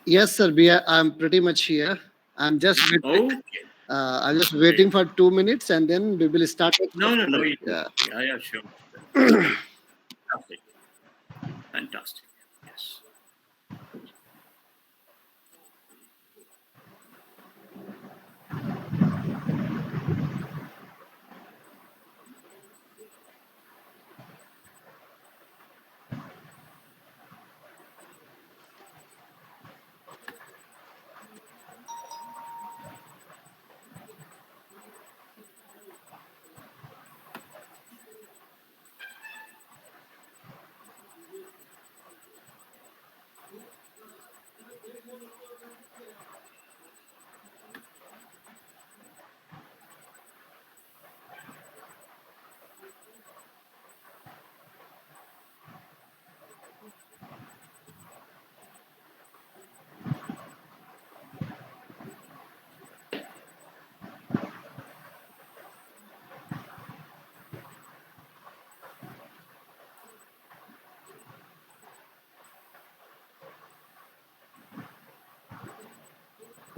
Yes, sir. I'm pretty much here. I'm just waiting. Okay. I'm just waiting for 2 minutes, and then we will start. No. Yeah. Yeah, sure. Fantastic. Fantastic. Yes.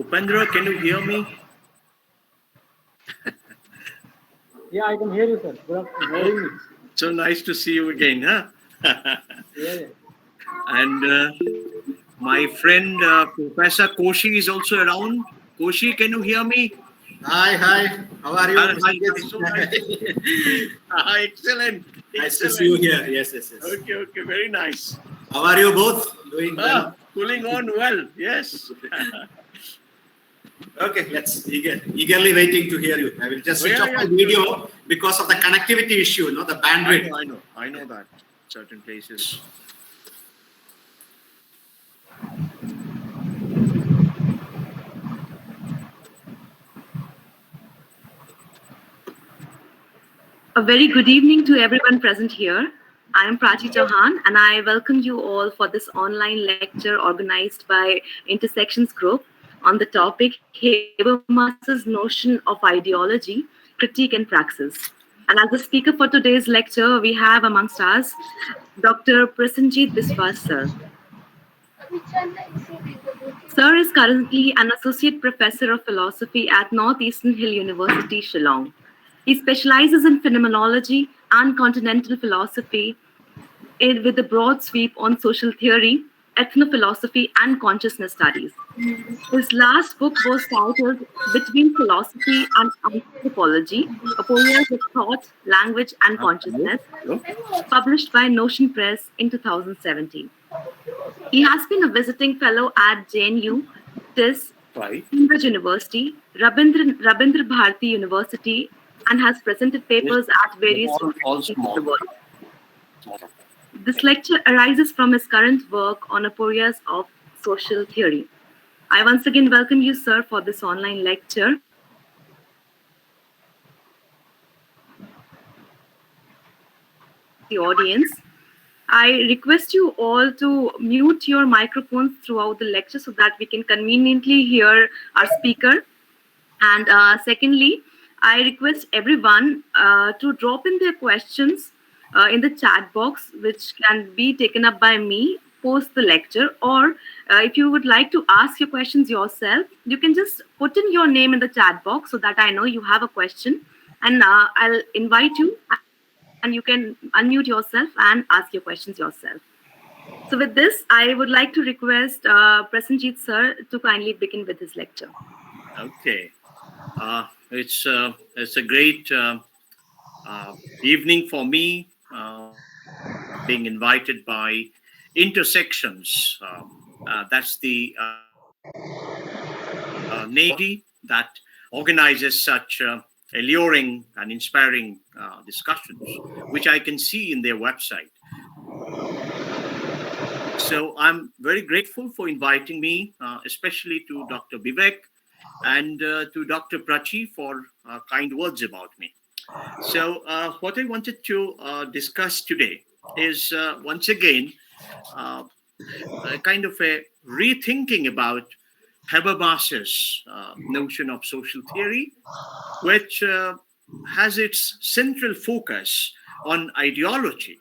Upendra, can you hear me? Yeah, I can hear you, sir. Good afternoon. So nice to see you again, huh? Yeah. And my friend Professor Koshi is also around. Koshi, can you hear me? Hi. How are you? Hi. So nice. Excellent. Nice to see you here. Yes. Okay. Very nice. How are you both? Doing well? Pulling on well. Yes. Okay, let's eagerly waiting to hear you. I will just switch off my video because of the connectivity issue, the bandwidth. I know that certain places. A very good evening to everyone present here. I am Prachi Chauhan, and I welcome you all for this online lecture organized by Intersections Group on the topic Habermas's notion of ideology, critique and praxis. And as the speaker for today's lecture, we have amongst us Dr. Prasenjit Biswas, sir. Sir is currently an associate professor of philosophy at Northeastern Hill University, Shillong. He specializes in phenomenology and continental philosophy with a broad sweep on social theory, ethnophilosophy, and consciousness studies. His last book was titled Between Philosophy and Anthropology, Aporias of Thought, Language, and Consciousness, published by Notion Press in 2017. He has been a visiting fellow at JNU, TIS, Cambridge University, Rabindra Bharati University, and has presented papers at various universities in the world. This lecture arises from his current work on Aporias of Social Theory. I once again welcome you, sir, for this online lecture. The audience, I request you all to mute your microphones throughout the lecture so that we can conveniently hear our speaker. And secondly, I request everyone to drop in their questions in the chat box, which can be taken up by me post the lecture. Or if you would like to ask your questions yourself, you can just put in your name in the chat box so that I know you have a question. And I'll invite you and you can unmute yourself and ask your questions yourself. So with this, I would like to request Prasenjit sir to kindly begin with his lecture. Okay. It's a great evening for me, being invited by Intersections. That's the name that organizes such alluring and inspiring discussions, which I can see in their website. So I'm very grateful for inviting me, especially to Dr. Vivek and to Dr. Prachi for kind words about me. So what I wanted to discuss today is once again a kind of a rethinking about Habermas's notion of social theory, which has its central focus on ideology,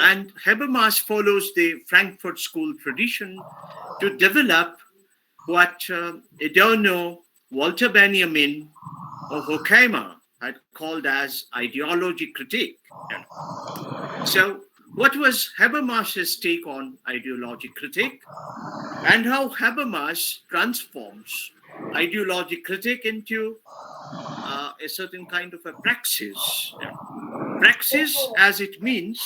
And Habermas follows the Frankfurt School tradition to develop what Adorno, Walter Benjamin, or Horkheimer had called as ideology critique. So, what was Habermas's take on ideology critique, and how Habermas transforms ideology critique into a certain kind of a praxis? Praxis, as it means,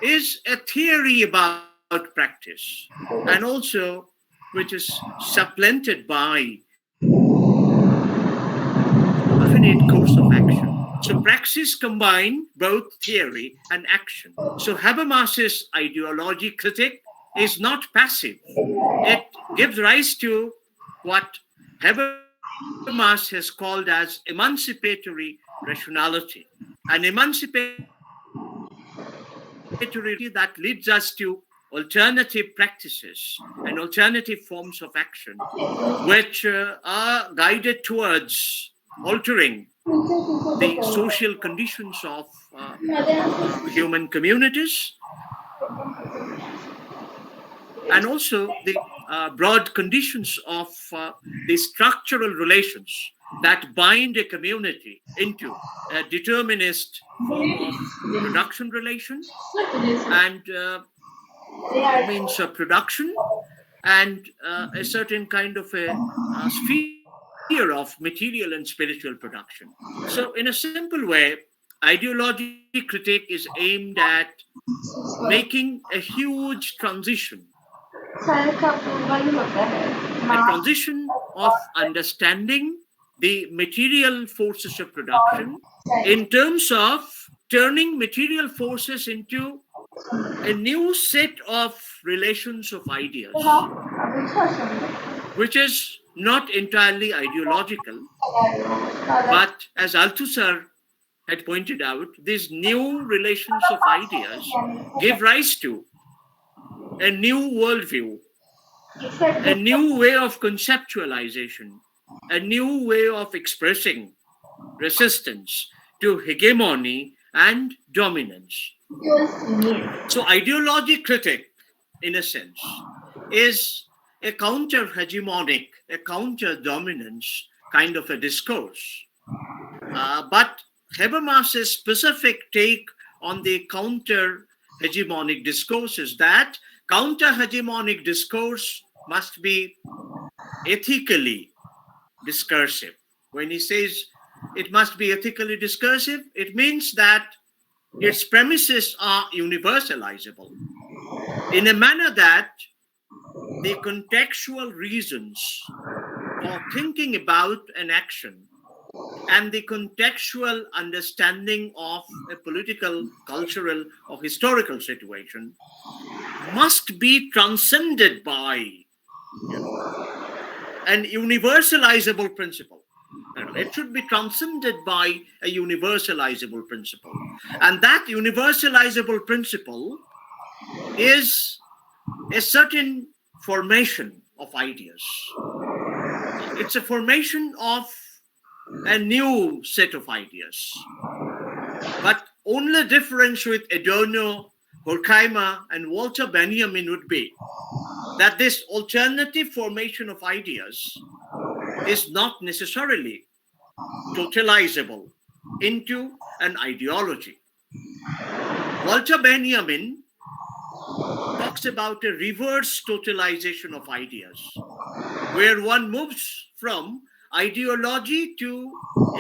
is a theory about practice, and also which is supplanted by a definite course of action. So praxis combine both theory and action. So Habermas's ideology critique is not passive. It gives rise to what Habermas has called as emancipatory rationality. An emancipatory that leads us to alternative practices and alternative forms of action, which are guided towards altering the social conditions of human communities, and also the broad conditions of the structural relations that bind a community into a determinist form of production relation and means of production, and a certain kind of a sphere of material and spiritual production. So in a simple way, ideology critique is aimed at making a huge transition, a transition of understanding the material forces of production in terms of turning material forces into a new set of relations of ideas, which is not entirely ideological, but as Althusser had pointed out, these new relations of ideas give rise to a new worldview, a new way of conceptualization, a new way of expressing resistance to hegemony and dominance. So ideology critique, in a sense, is a counter-hegemonic, a counter-dominance kind of a discourse. But Habermas's specific take on the counter-hegemonic discourse is that counter-hegemonic discourse must be ethically discursive. When he says it must be ethically discursive, it means that its premises are universalizable in a manner that the contextual reasons for thinking about an action and the contextual understanding of a political, cultural, or historical situation must be transcended by an universalizable principle. It should be transcended by a universalizable principle. And that universalizable principle is a certain formation of ideas. It's a formation of a new set of ideas. But only difference with Adorno, Horkheimer, and Walter Benjamin would be that this alternative formation of ideas is not necessarily totalizable into an ideology. Walter Benjamin talks about a reverse totalization of ideas, where one moves from ideology to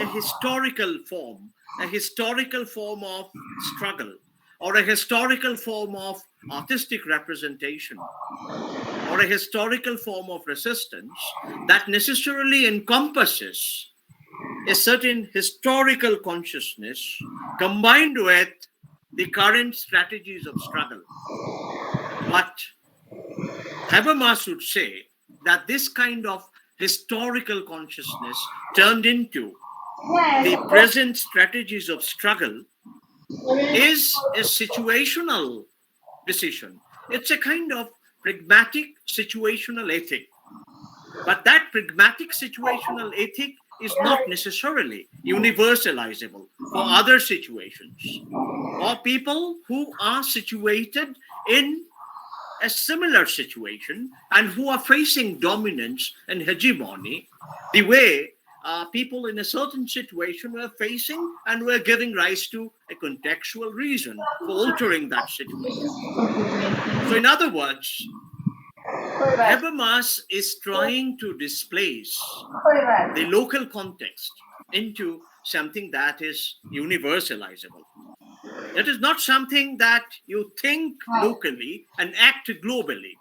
a historical form of struggle, or a historical form of artistic representation, or a historical form of resistance that necessarily encompasses a certain historical consciousness combined with the current strategies of struggle. But Habermas would say that this kind of historical consciousness turned into the present strategies of struggle is a situational decision. It's a kind of pragmatic situational ethic. But that pragmatic situational ethic is not necessarily universalizable for other situations, or people who are situated in a similar situation and who are facing dominance and hegemony the way people in a certain situation were facing and were giving rise to a contextual reason for altering that situation. So in other words, Habermas is trying to displace the local context into something that is universalizable. It is not something that you think locally and act globally.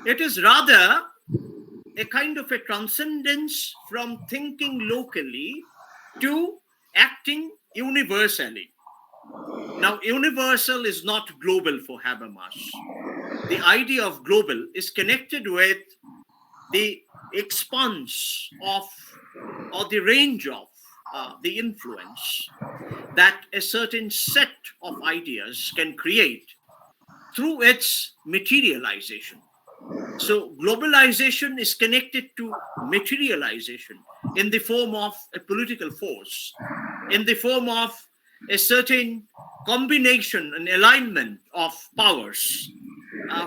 It is rather a kind of a transcendence from thinking locally to acting universally. Now, universal is not global for Habermas. The idea of global is connected with the expanse of, or the range of, the influence that a certain set of ideas can create through its materialization. So globalization is connected to materialization in the form of a political force, in the form of a certain combination and alignment of powers,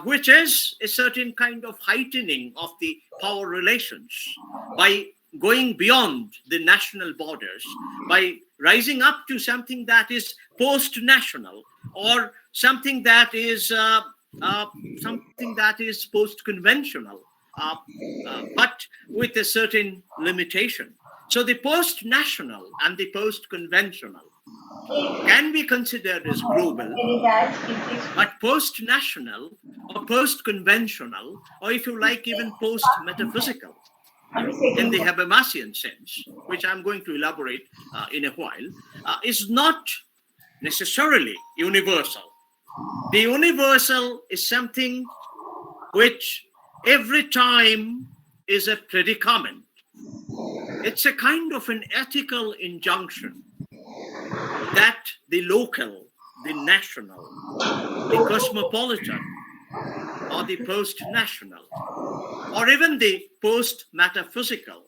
which is a certain kind of heightening of the power relations by going beyond the national borders, by rising up to something that is post-national or something that is post-conventional, but with a certain limitation. So the post-national and the post-conventional can be considered as global, but post-national or post-conventional, or if you like, even post-metaphysical, in the Habermasian sense, which I'm going to elaborate in a while, is not necessarily universal. The universal is something which every time is a predicament. It's a kind of an ethical injunction that the local, the national, the cosmopolitan, or the post-national, or even the post-metaphysical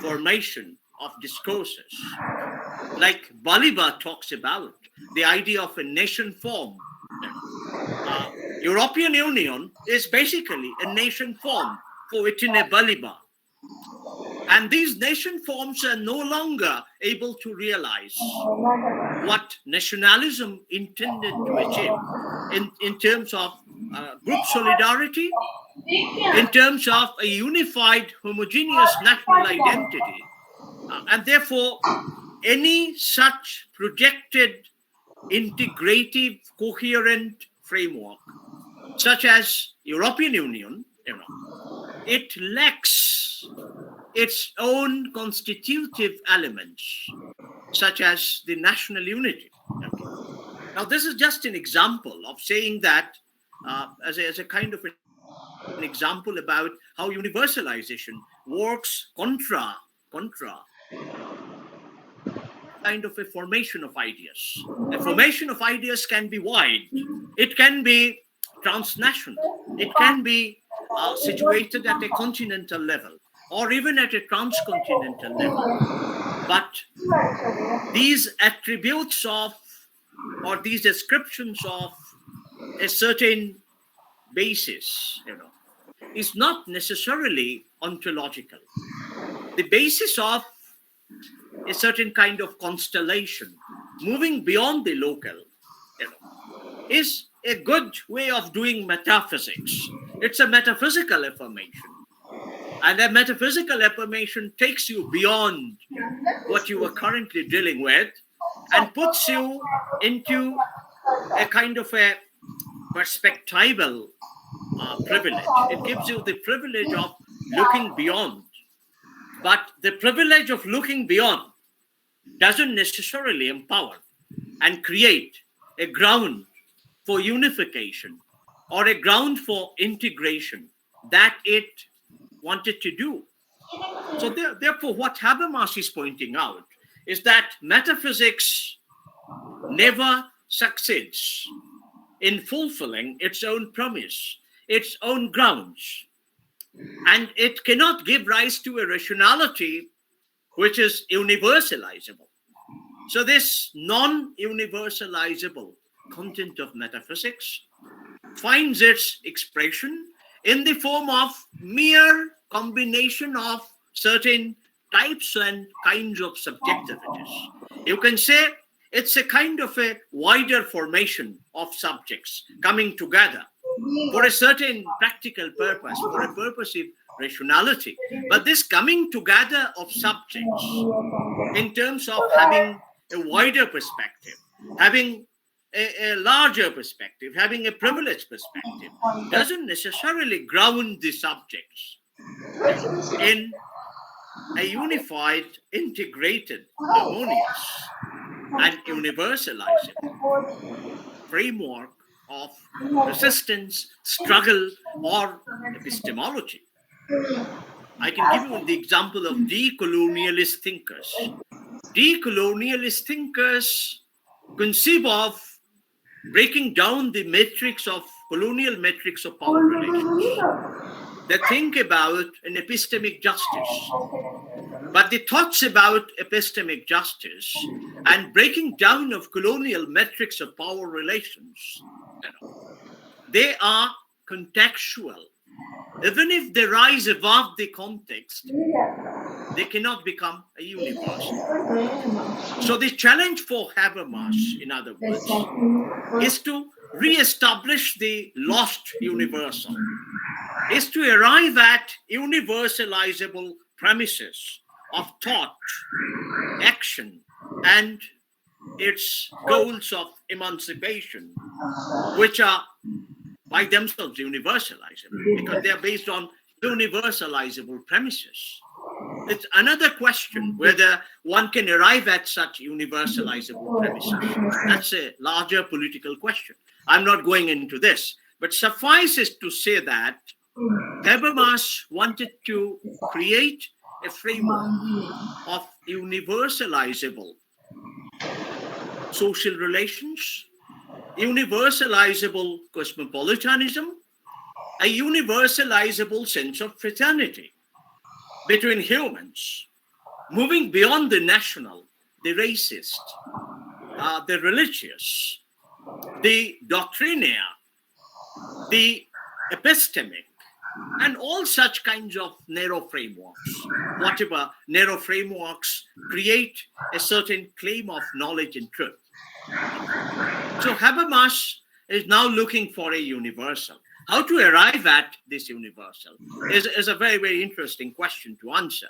formation of discourses, like Baliba talks about the idea of a nation form. European Union is basically a nation form for Itine Baliba. And these nation forms are no longer able to realize what nationalism intended to achieve in terms of group solidarity, in terms of a unified, homogeneous national identity. And therefore, any such projected, integrative, coherent framework, such as European Union, it lacks its own constitutive elements, such as the national unity. Okay. Now, this is just an example of saying that as a kind of an example about how universalization works contra kind of a formation of ideas. A formation of ideas can be wide. It can be transnational. It can be situated at a continental level or even at a transcontinental level. But these attributes of, or these descriptions of a certain basis, is not necessarily ontological. The basis of a certain kind of constellation, moving beyond the local, is a good way of doing metaphysics. It's a metaphysical affirmation. And a metaphysical affirmation takes you beyond what you are currently dealing with and puts you into a kind of a perspectival privilege. It gives you the privilege of looking beyond. But the privilege of looking beyond doesn't necessarily empower and create a ground for unification or a ground for integration that it wanted to do. So therefore, what Habermas is pointing out is that metaphysics never succeeds in fulfilling its own promise, its own grounds. And it cannot give rise to a rationality which is universalizable. So this non-universalizable content of metaphysics finds its expression in the form of mere combination of certain types and kinds of subjectivities. You can say it's a kind of a wider formation of subjects coming together for a certain practical purpose, for a purposive rationality. But this coming together of subjects in terms of having a wider perspective, having a larger perspective, having a privileged perspective, doesn't necessarily ground the subjects in a unified, integrated, harmonious, and universalizable framework of resistance, struggle, or epistemology. I can give you the example of decolonialist thinkers. Decolonialist thinkers conceive of breaking down the matrix of colonial matrix of power relations. They think about an epistemic justice. But the thoughts about epistemic justice and breaking down of colonial metrics of power relations, they are contextual. Even if they rise above the context, they cannot become a universal. So the challenge for Habermas, in other words, is to re-establish the lost universal, is to arrive at universalizable premises of thought, action, and its goals of emancipation, which are by themselves universalizable, because they are based on universalizable premises. It's another question whether one can arrive at such universalizable premises. That's a larger political question. I'm not going into this, but suffice it to say that Habermas wanted to create a framework of universalizable social relations, universalizable cosmopolitanism, a universalizable sense of fraternity between humans, moving beyond the national, the racist, the religious, the doctrinaire, the epistemic, and all such kinds of narrow frameworks. Whatever narrow frameworks create a certain claim of knowledge and truth. So Habermas is now looking for a universal. How to arrive at this universal is a very, very interesting question to answer.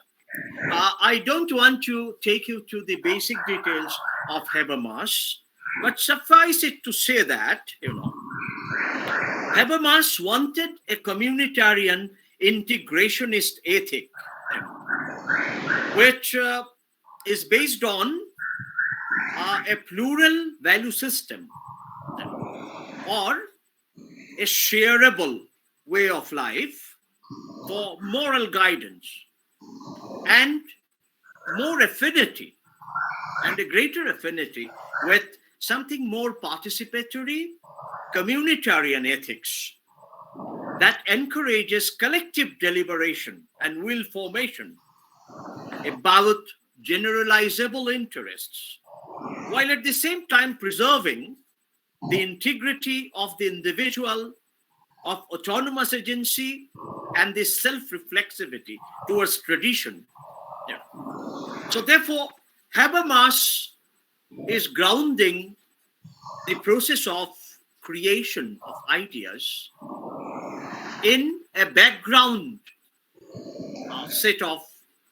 I don't want to take you to the basic details of Habermas, but suffice it to say that, Habermas wanted a communitarian integrationist ethic, which is based on a plural value system or a shareable way of life for moral guidance and more affinity and a greater affinity with something more participatory, communitarian ethics that encourages collective deliberation and will formation about generalizable interests, while at the same time preserving the integrity of the individual, of autonomous agency, and the self-reflexivity towards tradition. So therefore, Habermas is grounding the process of creation of ideas in a background set of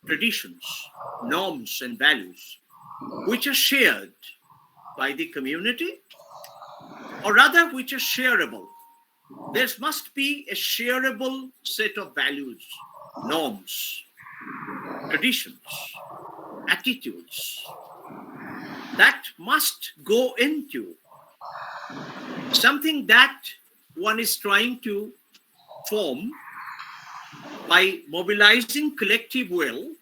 traditions, norms, and values, which are shared by the community, or rather, which are shareable. There must be a shareable set of values, norms, traditions, attitudes that must go into something that one is trying to form by mobilizing collective will,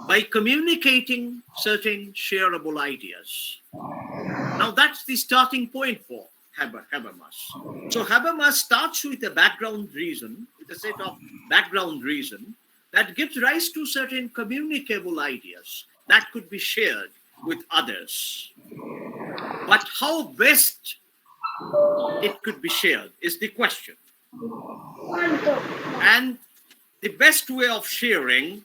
by communicating certain shareable ideas. Now that's the starting point for Habermas. So Habermas starts with a background reason, with a set of background reason that gives rise to certain communicable ideas that could be shared with others. But how best it could be shared is the question. And the best way of sharing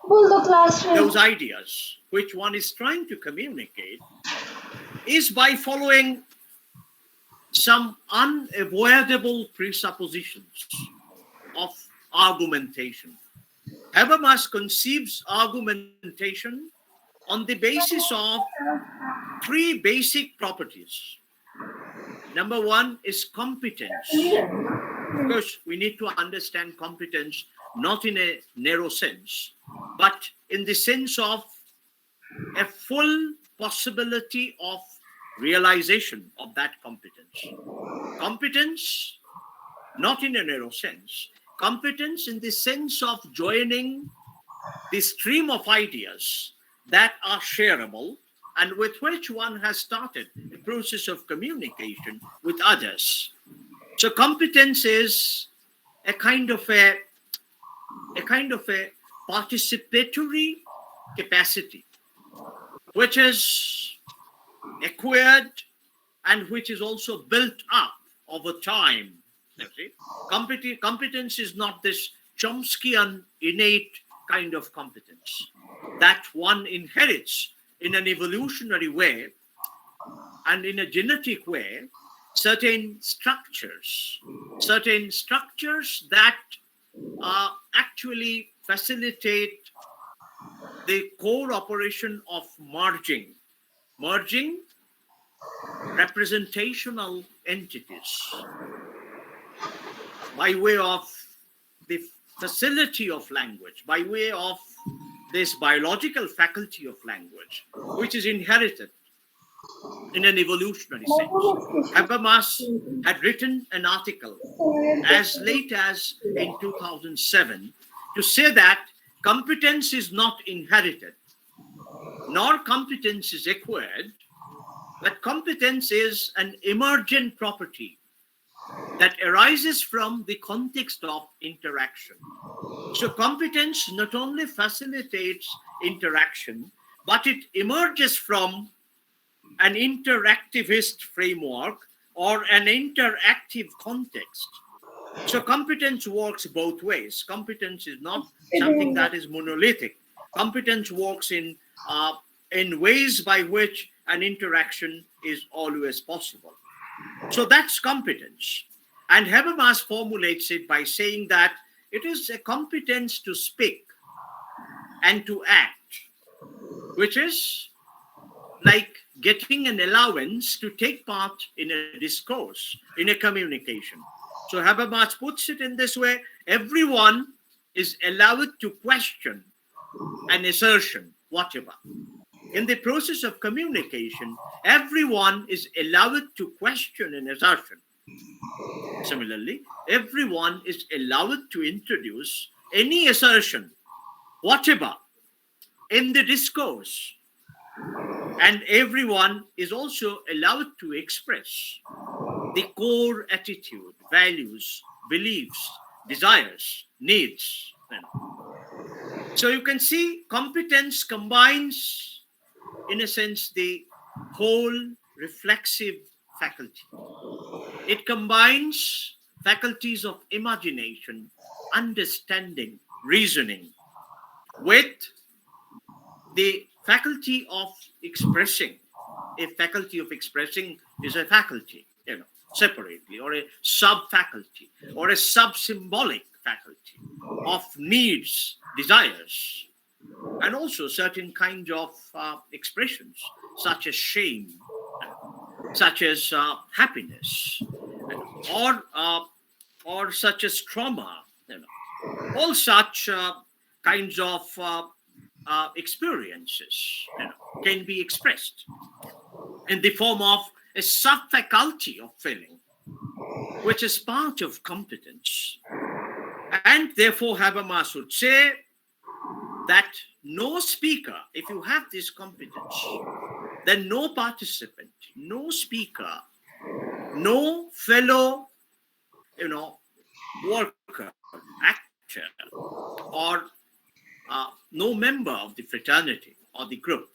those ideas, which one is trying to communicate, is by following some unavoidable presuppositions of argumentation. Habermas conceives argumentation on the basis of three basic properties. Number one is competence. Of course, we need to understand competence not in a narrow sense, but in the sense of a full possibility of realization of that competence. Competence, not in a narrow sense, competence in the sense of joining the stream of ideas that are shareable and with which one has started the process of communication with others. So competence is a kind of a participatory capacity, which is acquired and which is also built up over time. You see? Competence is not this Chomskyan innate kind of competence that one inherits in an evolutionary way and in a genetic way, certain structures that actually facilitate the core operation of merging representational entities by way of the facility of language, by way of this biological faculty of language, which is inherited in an evolutionary sense. Habermas had written an article as late as in 2007 to say that competence is not inherited, nor competence is acquired, but competence is an emergent property that arises from the context of interaction. So competence not only facilitates interaction, but it emerges from an interactivist framework or an interactive context. So competence works both ways. Competence is not something that is monolithic. Competence works in ways by which an interaction is always possible. So that's competence. And Habermas formulates it by saying that it is a competence to speak and to act, which is like getting an allowance to take part in a discourse, in a communication. So Habermas puts it in this way: everyone is allowed to question an assertion, whatever. In the process of communication, everyone is allowed to question an assertion. Similarly, everyone is allowed to introduce any assertion, whatever, in the discourse. And everyone is also allowed to express the core attitude, values, beliefs, desires, needs. So you can see competence combines, in a sense, the whole reflexive faculty. It combines faculties of imagination, understanding, reasoning, with the faculty of expressing. A faculty of expressing is a faculty, separately, or a sub-faculty, or a sub-symbolic faculty of needs, desires, and also certain kinds of expressions, such as shame, such as happiness, or such as trauma. All such kinds of experiences can be expressed in the form of a sub-faculty of feeling, which is part of competence. And therefore, Habermas would say that no speaker, if you have this competence, then no participant, no speaker, no fellow, worker, actor, or no member of the fraternity or the group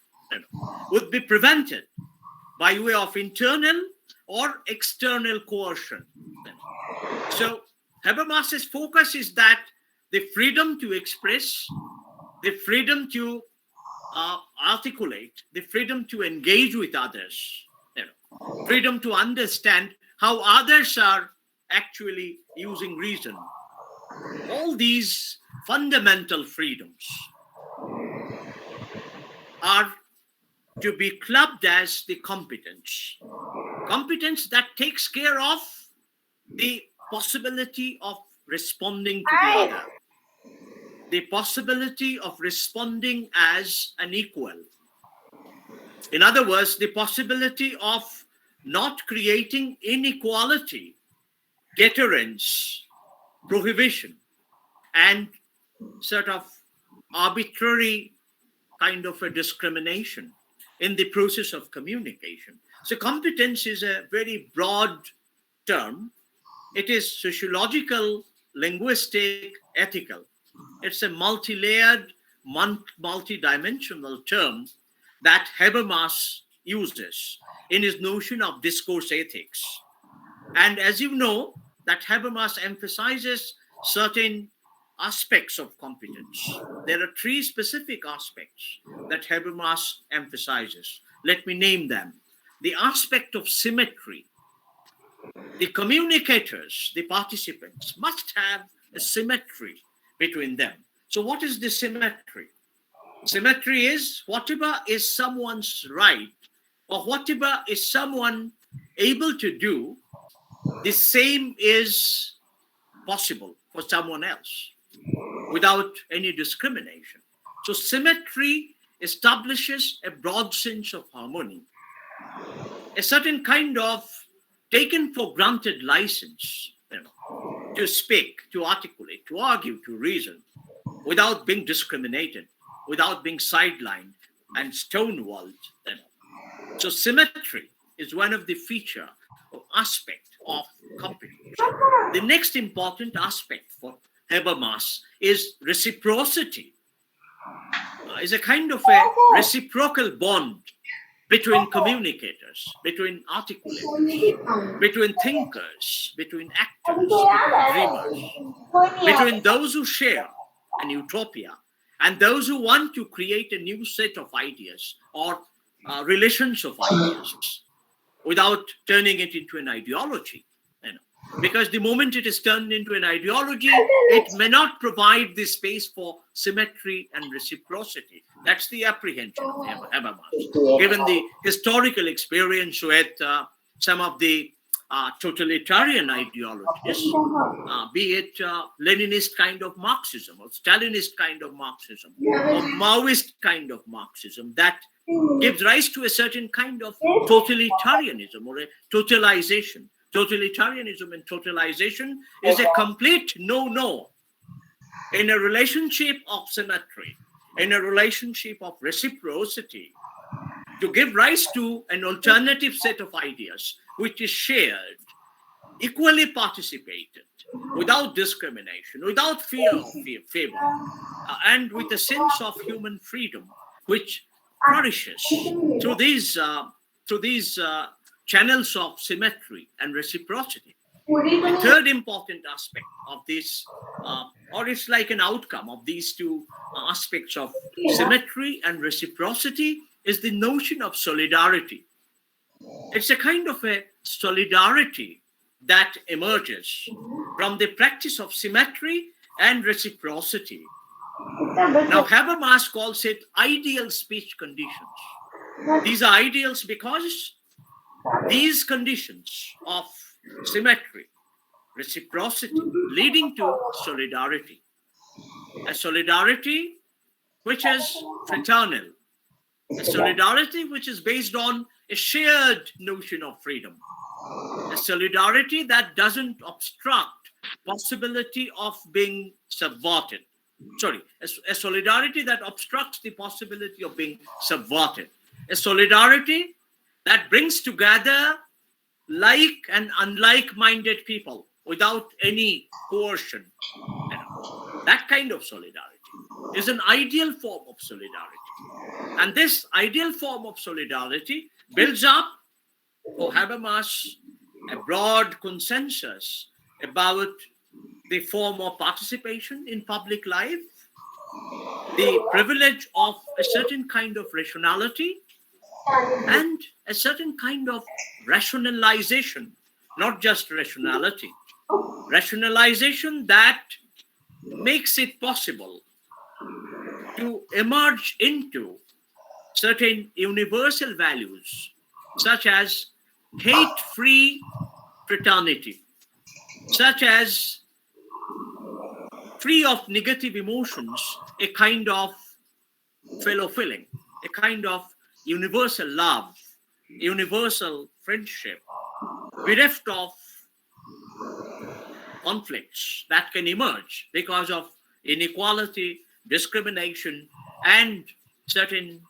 would be prevented by way of internal or external coercion. So Habermas's focus is that the freedom to express, the freedom to articulate, the freedom to engage with others, freedom to understand how others are actually using reason. All these fundamental freedoms are to be clubbed as the competence. Competence that takes care of the possibility of responding to the other, the possibility of responding as an equal. In other words, the possibility of not creating inequality, deterrence, prohibition, and sort of arbitrary kind of a discrimination in the process of communication. So competence is a very broad term. It is sociological, linguistic, ethical. It's a multi-layered, multi-dimensional term that Habermas uses in his notion of discourse ethics. And as you know, that Habermas emphasizes certain aspects of competence. There are three specific aspects that Habermas emphasizes. Let me name them. The aspect of symmetry. The communicators, the participants, must have a symmetry between them. So what is the symmetry? Symmetry is whatever is someone's right, or whatever is someone able to do, the same is possible for someone else without any discrimination. So symmetry establishes a broad sense of harmony, a certain kind of taken for granted license, to speak, to articulate, to argue, to reason, without being discriminated, without being sidelined and stonewalled. So symmetry is one of the feature or aspect of competence. The next important aspect for Habermas is reciprocity. Is a kind of a reciprocal bond between communicators, between articulators, between thinkers, between actors, between dreamers, between those who share an utopia and those who want to create a new set of ideas or relations of ideas without turning it into an ideology. Because the moment it is turned into an ideology, it may not provide the space for symmetry and reciprocity. That's the apprehension of Habermas. Given the historical experience with some of the totalitarian ideologies, be it Leninist kind of Marxism or Stalinist kind of Marxism or Maoist kind of Marxism, that gives rise to a certain kind of totalitarianism or a totalization. Totalitarianism and totalization is a complete no-no in a relationship of symmetry, in a relationship of reciprocity, to give rise to an alternative set of ideas which is shared, equally participated, without discrimination, without fear of favor, and with a sense of human freedom, which flourishes through these channels of symmetry and reciprocity. The third important aspect of this, or it's like an outcome of these two aspects of symmetry and reciprocity, is the notion of solidarity. It's a kind of a solidarity that emerges from the practice of symmetry and reciprocity. Now, Habermas calls it ideal speech conditions. These are ideals because these conditions of symmetry, reciprocity, leading to solidarity. A solidarity which is fraternal. A solidarity which is based on a shared notion of freedom. A solidarity that doesn't obstruct possibility of being subverted. A solidarity that obstructs the possibility of being subverted. A solidarity that brings together like and unlike-minded people without any coercion. That kind of solidarity. is an ideal form of solidarity. And this ideal form of solidarity builds up, for Habermas, a broad consensus about the form of participation in public life, the privilege of a certain kind of rationality, and a certain kind of rationalization, not just rationality, rationalization that makes it possible to emerge into certain universal values, such as hate-free fraternity, such as free of negative emotions, a kind of fellow feeling, a kind of universal love, universal friendship, bereft of conflicts that can emerge because of inequality, discrimination, and certain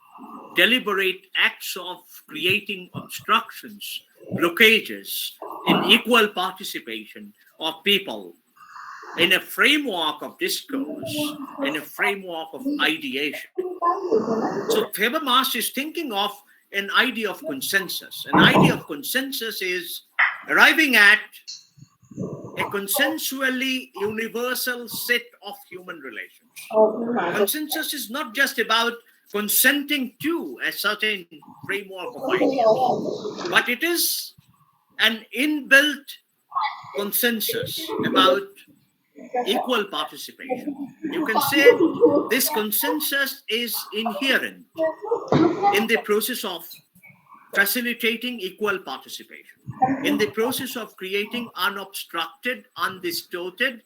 deliberate acts of creating obstructions, blockages in equal participation of people in a framework of discourse, in a framework of ideation. So Habermas is thinking of an idea of consensus. An idea of consensus is arriving at a consensually universal set of human relations. Consensus is not just about consenting to a certain framework of ideas, but it is an inbuilt consensus about equal participation. You can say this consensus is inherent in the process of facilitating equal participation, in the process of creating unobstructed, undistorted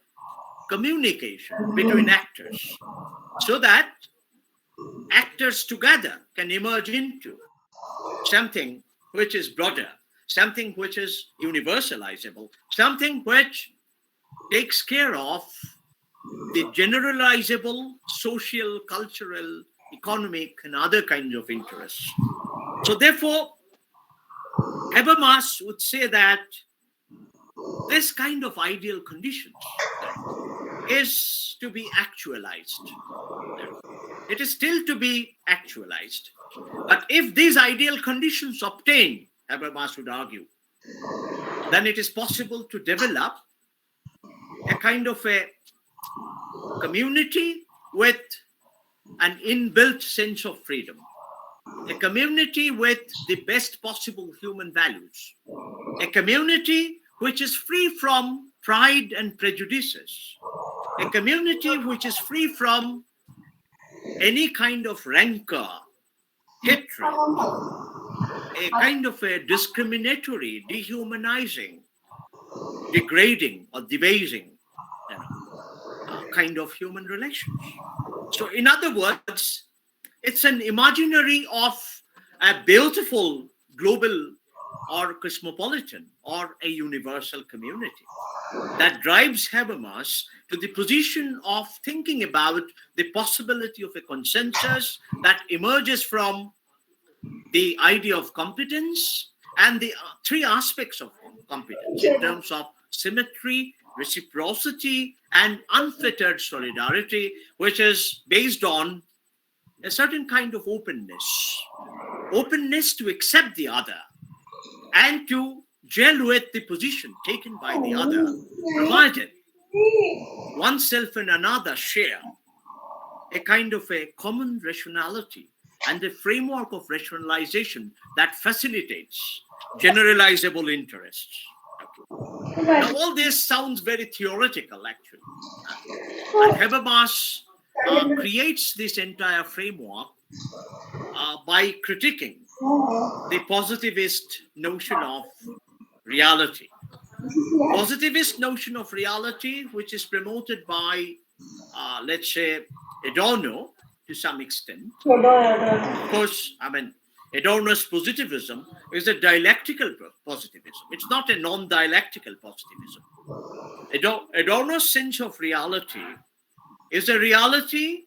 communication between actors, so that actors together can emerge into something which is broader, something which is universalizable, something which takes care of the generalizable social, cultural, economic, and other kinds of interests. So therefore, Habermas would say that this kind of ideal conditions is to be actualized. It is still to be actualized. But if these ideal conditions obtain, Habermas would argue, then it is possible to develop a kind of a community with an inbuilt sense of freedom, a community with the best possible human values, a community which is free from pride and prejudices, a community which is free from any kind of rancor, hatred, a kind of a discriminatory, dehumanizing, degrading, or debasing kind of human relations. So in other words, it's an imaginary of a beautiful global or cosmopolitan or a universal community that drives Habermas to the position of thinking about the possibility of a consensus that emerges from the idea of competence and the three aspects of competence in terms of symmetry, reciprocity, and unfitted solidarity, which is based on a certain kind of openness to accept the other and to gel with the position taken by the other, provided oneself and another share a kind of a common rationality and a framework of rationalization that facilitates generalizable interests. Okay. Now, all this sounds very theoretical, actually. And Habermas creates this entire framework by critiquing the positivist notion of reality. Positivist notion of reality, which is promoted by, let's say, Adorno to some extent. Of course, Adorno's positivism is a dialectical positivism. It's not a non-dialectical positivism. Adorno's sense of reality is a reality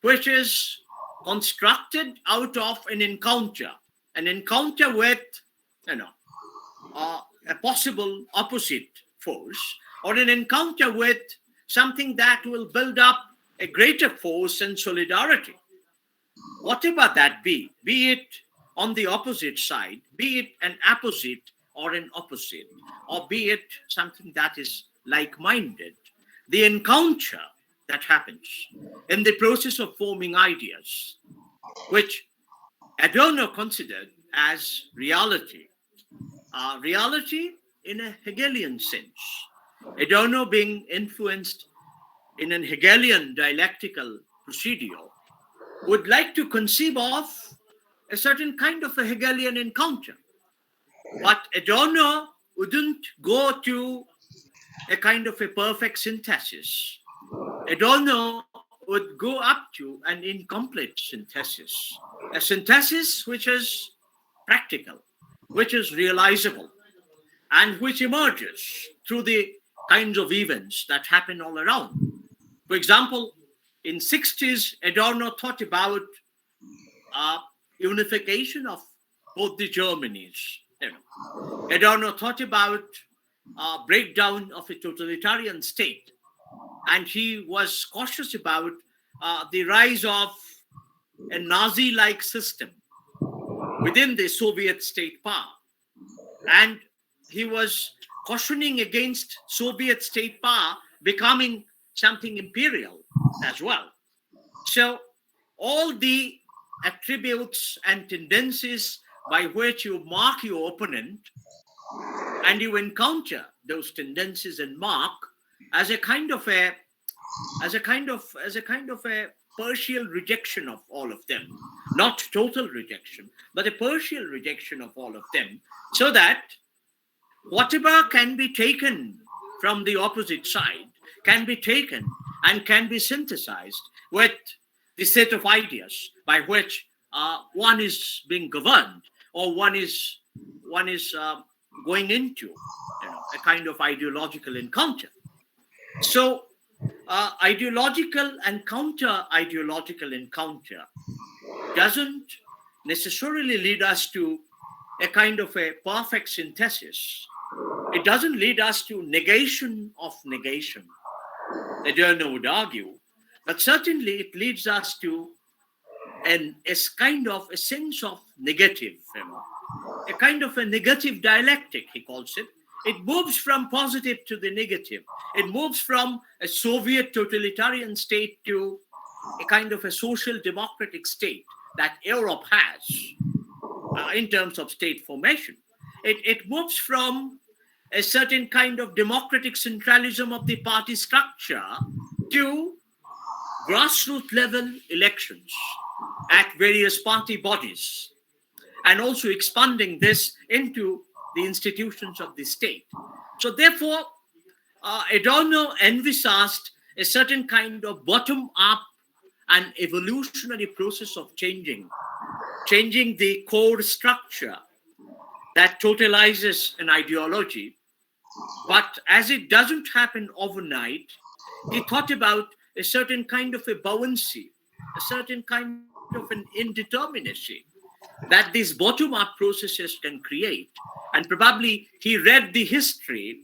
which is constructed out of an encounter with, a possible opposite force, or an encounter with something that will build up a greater force and solidarity. Whatever that be it on the opposite side, be it an apposite or an opposite, or be it something that is like-minded, the encounter that happens in the process of forming ideas, which Adorno considered as reality, reality in a Hegelian sense. Adorno, being influenced in an Hegelian dialectical procedure, would like to conceive of a certain kind of a Hegelian encounter. But Adorno wouldn't go to a kind of a perfect synthesis. Adorno would go up to an incomplete synthesis, a synthesis which is practical, which is realizable, and which emerges through the kinds of events that happen all around. For example, in 60s, Adorno thought about unification of both the Germanys. Adorno thought about breakdown of a totalitarian state, and he was cautious about the rise of a Nazi-like system within the Soviet state power. And he was cautioning against Soviet state power becoming something imperial as well. So all the attributes and tendencies by which you mark your opponent, and you encounter those tendencies and mark as a kind of a partial rejection of all of them, not total rejection, but a partial rejection of all of them, so that whatever can be taken from the opposite side can be taken and can be synthesized with the set of ideas by which one is being governed, or one is going into a kind of ideological encounter. So ideological and counter-ideological encounter doesn't necessarily lead us to a kind of a perfect synthesis. It doesn't lead us to negation of negation, Adorno would argue, but certainly it leads us to a kind of a sense of negative, a kind of a negative dialectic, he calls it. It moves from positive to the negative. It moves from a Soviet totalitarian state to a kind of a social democratic state that Europe has in terms of state formation. It moves from a certain kind of democratic centralism of the party structure to grassroots level elections at various party bodies, and also expanding this into the institutions of the state. So therefore, Adorno envisaged a certain kind of bottom-up and evolutionary process of changing the core structure that totalizes an ideology. But as it doesn't happen overnight, he thought about a certain kind of a buoyancy, a certain kind of an indeterminacy that these bottom-up processes can create. And probably he read the history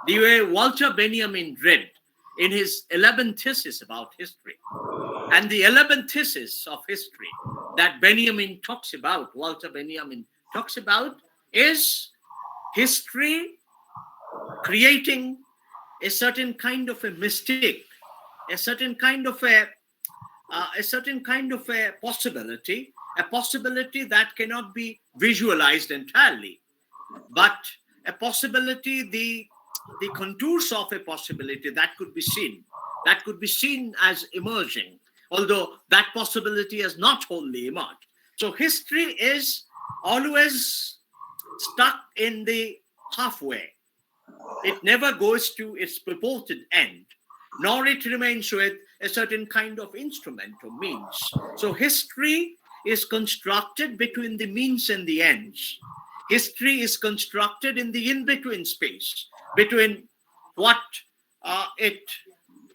the way Walter Benjamin read in his 11th thesis about history. And the 11th thesis of history that Walter Benjamin talks about, is history creating a certain kind of a mistake, a certain kind of a possibility, a possibility that cannot be visualized entirely, but a possibility, the contours of a possibility that could be seen as emerging, although that possibility has not wholly emerged. So history is always stuck in the halfway. It never goes to its purported end, nor it remains with a certain kind of instrument or means. So history is constructed between the means and the ends. History is constructed in the in-between space, between what it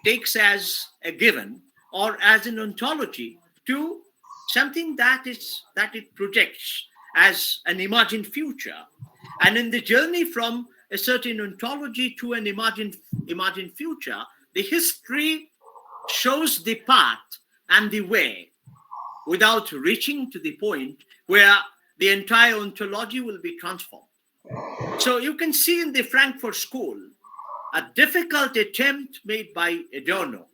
takes as a given or as an ontology to something that it projects as an imagined future. And in the journey from a certain ontology to an imagined future, the history shows the path and the way without reaching to the point where the entire ontology will be transformed. So you can see in the Frankfurt School a difficult attempt made by Adorno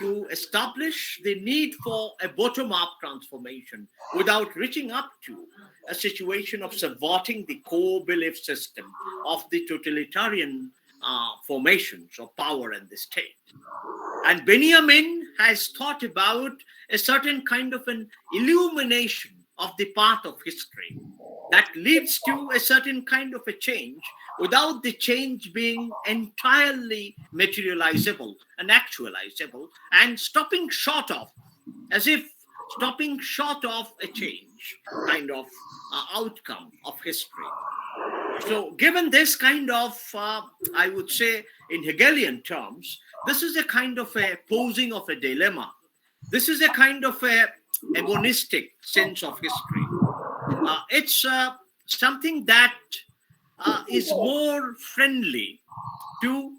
to establish the need for a bottom-up transformation without reaching up to a situation of subverting the core belief system of the totalitarian formations of power in the state. And Benjamin has thought about a certain kind of an illumination of the path of history that leads to a certain kind of a change without the change being entirely materializable and actualizable, and stopping short of a change kind of outcome of history. So given this kind of, I would say in Hegelian terms, this is a kind of a posing of a dilemma. This is a kind of a agonistic sense of history. It's something that is more friendly to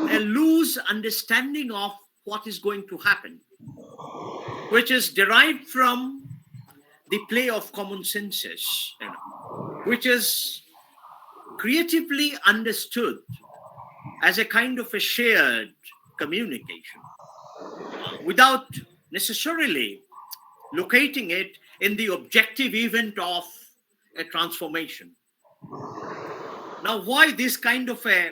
a loose understanding of what is going to happen, which is derived from the play of common senses, which is creatively understood as a kind of a shared communication without necessarily locating it in the objective event of a transformation. Now, why this kind of a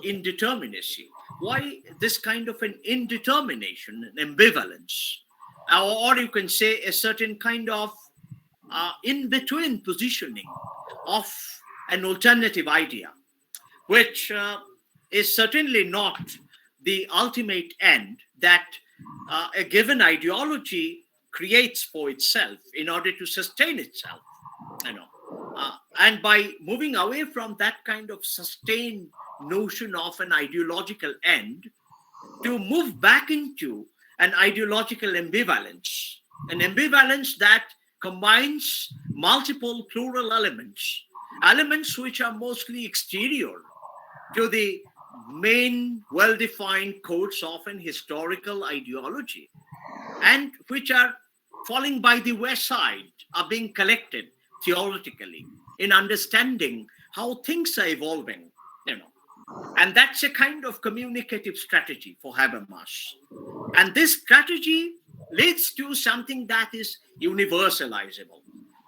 indeterminacy? Why this kind of an indetermination, an ambivalence? Or you can say a certain kind of in-between positioning of an alternative idea, which is certainly not the ultimate end that a given ideology creates for itself in order to sustain itself, and by moving away from that kind of sustained notion of an ideological end to move back into an ideological ambivalence, an ambivalence that combines multiple plural elements which are mostly exterior to the main well-defined codes of an historical ideology, and which are falling by the wayside, are being collected theoretically in understanding how things are evolving, and that's a kind of communicative strategy for Habermas. And this strategy leads to something that is universalizable.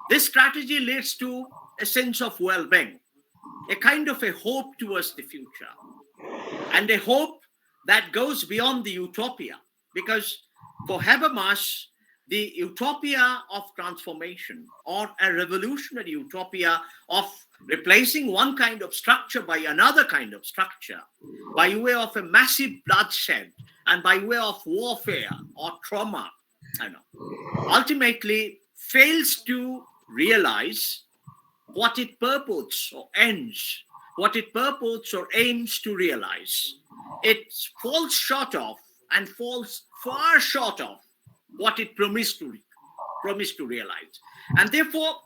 This strategy leads to a sense of well-being, a kind of a hope towards the future, and a hope that goes beyond the utopia, because for Habermas, the utopia of transformation, or a revolutionary utopia of replacing one kind of structure by another kind of structure, by way of a massive bloodshed and by way of warfare or trauma, ultimately fails to realize what it purports or aims to realize. It falls short of and falls far short of what it promised to realize. And therefore,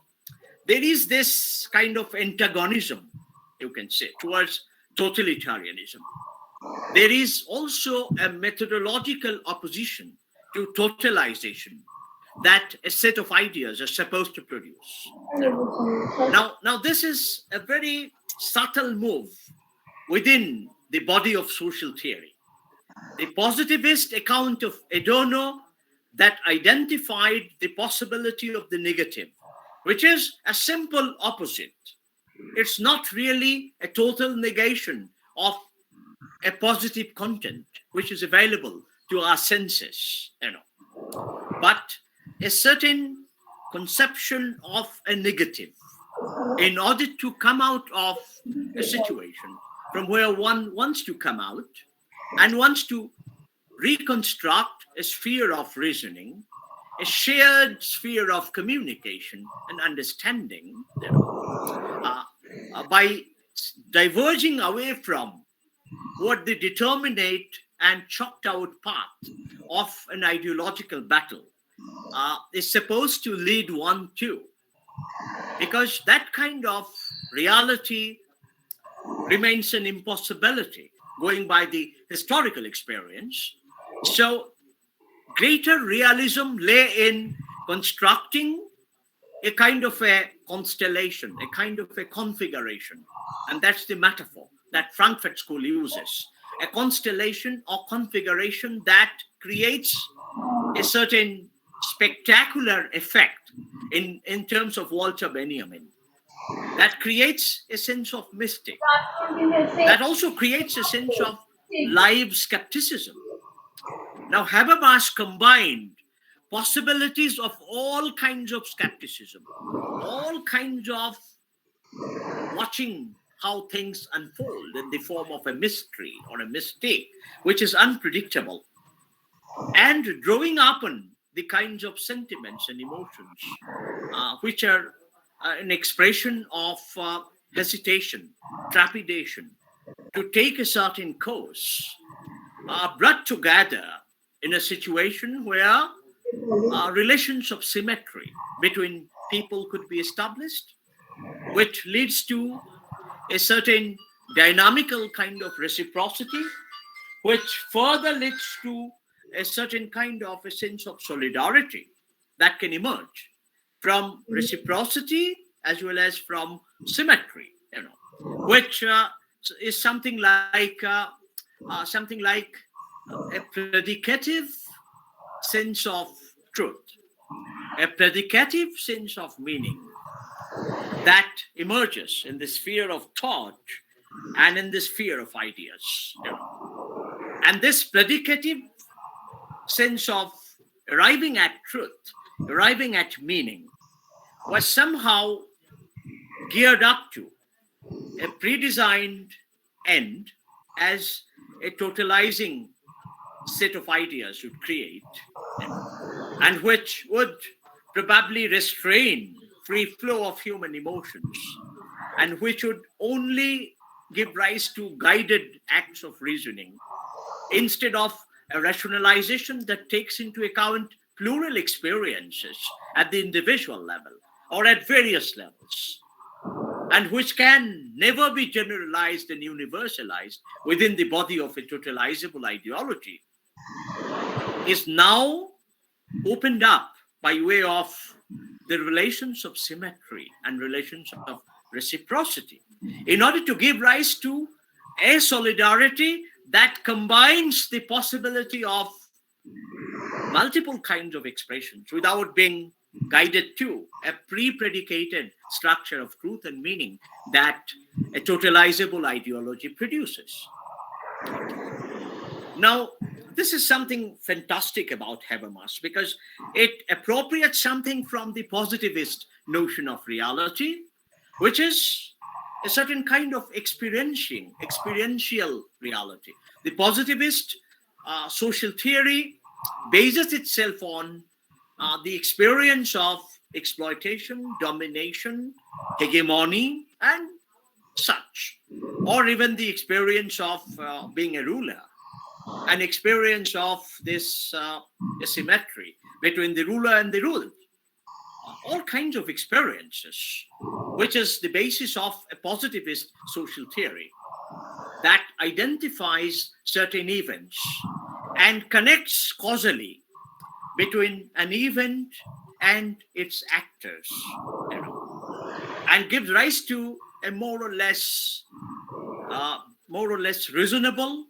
there is this kind of antagonism, you can say, towards totalitarianism. There is also a methodological opposition to totalization that a set of ideas are supposed to produce. Now this is a very subtle move within the body of social theory. The positivist account of Adorno that identified the possibility of the negative, which is a simple opposite. It's not really a total negation of a positive content which is available to our senses, but a certain conception of a negative in order to come out of a situation from where one wants to come out and wants to reconstruct a sphere of reasoning, a shared sphere of communication and understanding, by diverging away from what the determinate and chalked out path of an ideological battle is supposed to lead one to. Because that kind of reality remains an impossibility, going by the historical experience, So greater realism lay in constructing a kind of a constellation, a kind of a configuration. And that's the metaphor that Frankfurt School uses. A constellation or configuration that creates a certain spectacular effect in terms of Walter Benjamin. That creates a sense of mystic. That also creates a sense of live skepticism. Now, Habermas combined possibilities of all kinds of skepticism, all kinds of watching how things unfold in the form of a mystery or a mistake, which is unpredictable, and drawing upon the kinds of sentiments and emotions which are an expression of hesitation, trepidation, to take a certain course, are brought together in a situation where relations of symmetry between people could be established, which leads to a certain dynamical kind of reciprocity, which further leads to a certain kind of a sense of solidarity that can emerge from reciprocity as well as from symmetry, which is something like a predicative sense of truth, a predicative sense of meaning that emerges in the sphere of thought and in the sphere of ideas. And this predicative sense of arriving at truth, arriving at meaning, was somehow geared up to a pre-designed end as a totalizing set of ideas would create, and which would probably restrain free flow of human emotions, and which would only give rise to guided acts of reasoning instead of a rationalization that takes into account plural experiences at the individual level or at various levels, and which can never be generalized and universalized within the body of a totalizable ideology, is now opened up by way of the relations of symmetry and relations of reciprocity, in order to give rise to a solidarity that combines the possibility of multiple kinds of expressions without being guided to a pre-predicated structure of truth and meaning that a totalizable ideology produces. Now, this is something fantastic about Habermas, because it appropriates something from the positivist notion of reality, which is a certain kind of experiential reality. The positivist social theory bases itself on the experience of exploitation, domination, hegemony, and such, or even the experience of being a ruler, an experience of this asymmetry between the ruler and the ruled. All kinds of experiences, which is the basis of a positivist social theory that identifies certain events and connects causally between an event and its actors, and gives rise to a more or less reasonable,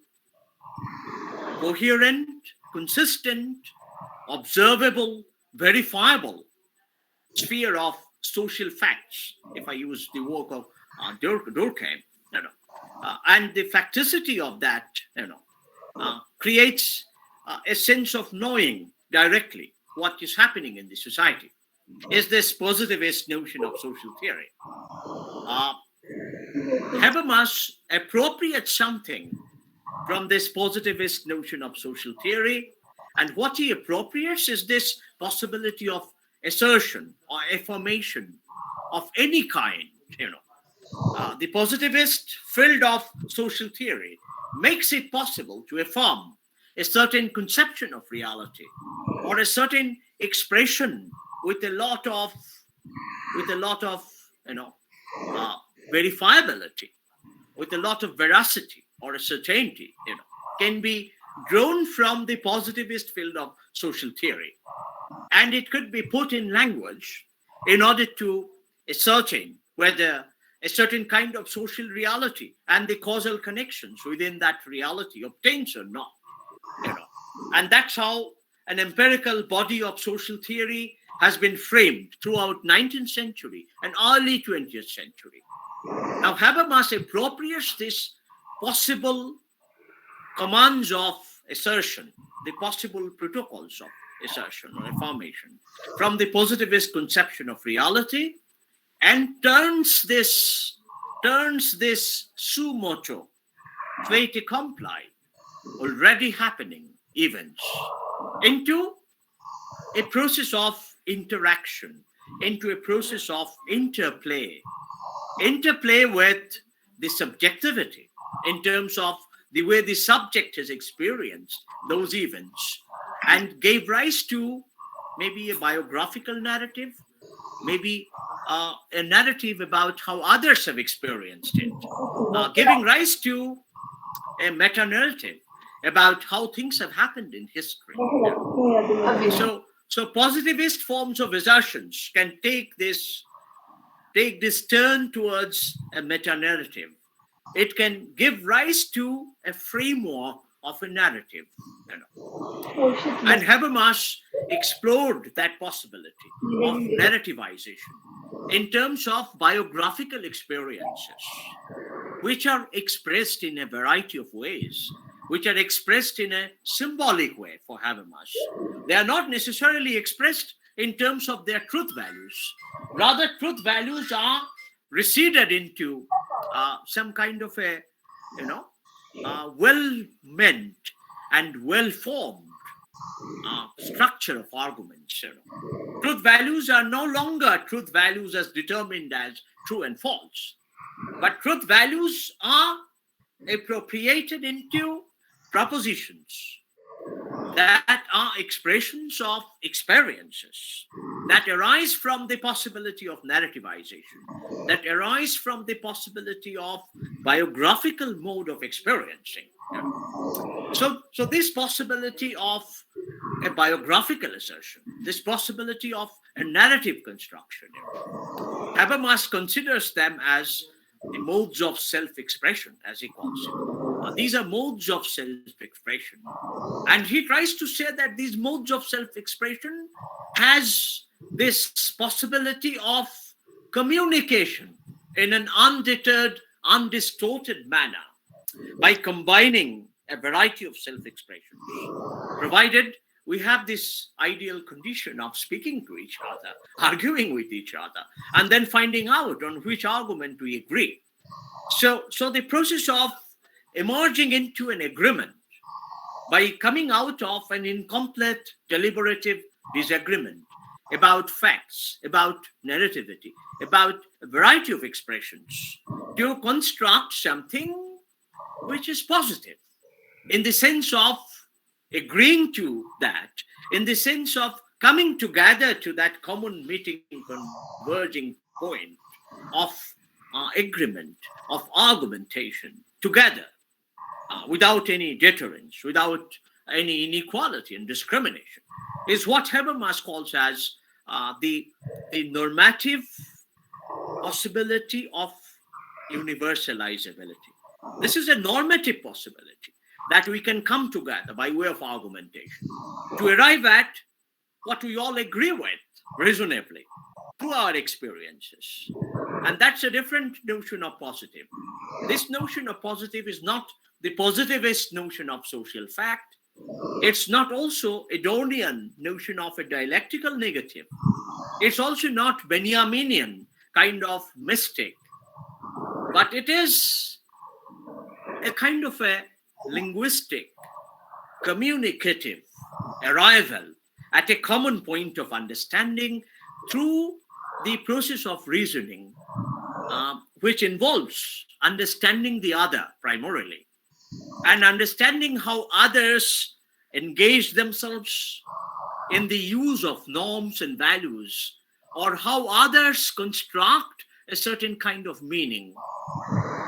coherent, consistent, observable, verifiable sphere of social facts, if I use the work of Durkheim, and the facticity of that, creates a sense of knowing directly what is happening in the society. Is this positivist notion of social theory? Habermas appropriates something from this positivist notion of social theory, and what he appropriates is this possibility of assertion or affirmation of any kind. The positivist field of social theory makes it possible to affirm a certain conception of reality or a certain expression with a lot of verifiability, with a lot of veracity or a certainty, can be grown from the positivist field of social theory. And it could be put in language in order to ascertain whether a certain kind of social reality and the causal connections within that reality obtains or not. And that's how an empirical body of social theory has been framed throughout 19th century and early 20th century. Now, Habermas appropriates this possible commands of assertion, the possible protocols of assertion or affirmation from the positivist conception of reality, and turns this suo motu, fait accompli, already happening events into a process of interaction, into a process of interplay with the subjectivity in terms of the way the subject has experienced those events, and gave rise to maybe a biographical narrative, maybe a narrative about how others have experienced it, giving rise to a meta-narrative about how things have happened in history. So positivist forms of assertions can take this turn towards a meta-narrative. It can give rise to a framework of a narrative. And Habermas explored that possibility of narrativization in terms of biographical experiences, which are expressed in a variety of ways, which are expressed in a symbolic way for Habermas. They are not necessarily expressed in terms of their truth values. Rather, truth values are receded into some kind of a, well-meant and well-formed structure of arguments. Truth values are no longer truth values as determined as true and false, but truth values are appropriated into propositions that are expressions of experiences that arise from the possibility of narrativization, that arise from the possibility of biographical mode of experiencing. So this possibility of a biographical assertion, this possibility of a narrative construction, Habermas considers them as the modes of self-expression, as he calls it. These are modes of self-expression. And he tries to say that these modes of self-expression has this possibility of communication in an undeterred, undistorted manner by combining a variety of self-expressions, provided we have this ideal condition of speaking to each other, arguing with each other, and then finding out on which argument we agree. So the process of emerging into an agreement by coming out of an incomplete deliberative disagreement about facts, about narrativity, about a variety of expressions, to construct something which is positive, in the sense of agreeing to that, in the sense of coming together to that common meeting, converging point of agreement, of argumentation together, without any deterrence, without any inequality and discrimination, is what Habermas calls as the normative possibility of universalizability. This is a normative possibility that we can come together by way of argumentation to arrive at what we all agree with reasonably through our experiences. And that's a different notion of positive. This notion of positive is not the positivist notion of social fact. It's not also a Adornian notion of a dialectical negative. It's also not Benjaminian kind of mystic, but it is a kind of a linguistic, communicative arrival at a common point of understanding through the process of reasoning, which involves understanding the other primarily, and understanding how others engage themselves in the use of norms and values, or how others construct a certain kind of meaning.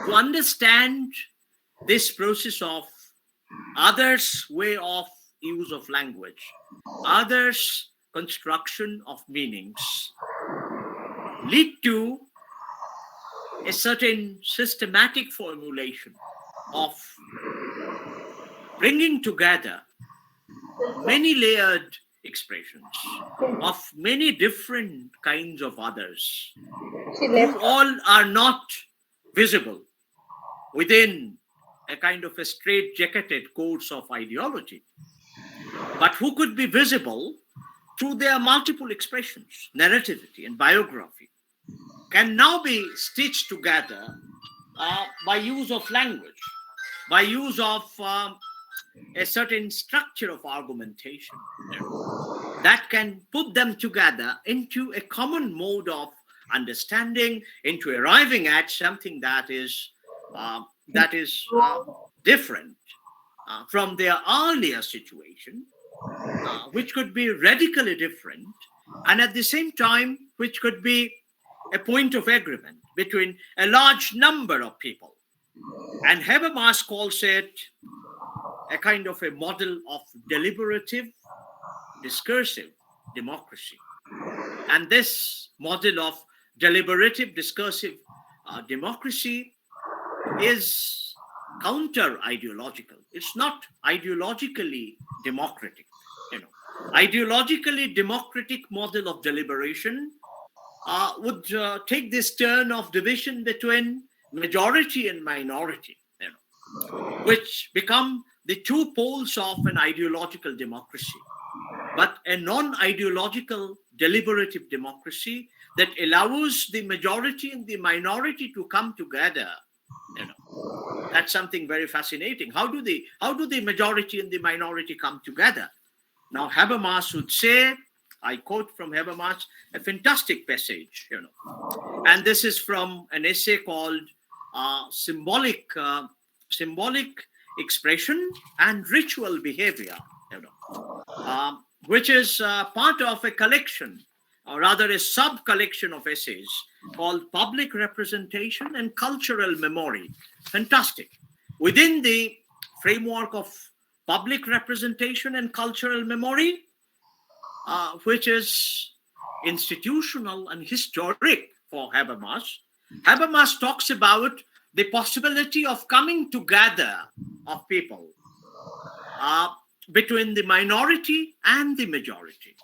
To understand this process of others' way of use of language, others' construction of meanings lead to a certain systematic formulation of bringing together many layered expressions of many different kinds of others who all are not visible within a kind of a straight-jacketed course of ideology, but who could be visible through their multiple expressions, narrativity and biography, can now be stitched together by use of language, by use of a certain structure of argumentation that can put them together into a common mode of understanding, into arriving at something that is different from their earlier situation, which could be radically different, and at the same time, which could be a point of agreement between a large number of people. And Habermas calls it a kind of a model of deliberative, discursive democracy. And this model of deliberative, discursive democracy is counter-ideological. It's not ideologically democratic. Ideologically democratic model of deliberation would take this turn of division between majority and minority, which become the two poles of an ideological democracy. But a non-ideological deliberative democracy that allows the majority and the minority to come together, that's something very fascinating. How do the majority and the minority come together? Now, Habermas would say, I quote from Habermas, a fantastic passage, and this is from an essay called Symbolic Expression and Ritual Behavior, which is part of a collection, or rather a sub-collection of essays called Public Representation and Cultural Memory. Fantastic. Within the framework of public representation and cultural memory, which is institutional and historic for Habermas, Habermas talks about the possibility of coming together of people between the minority and the majority.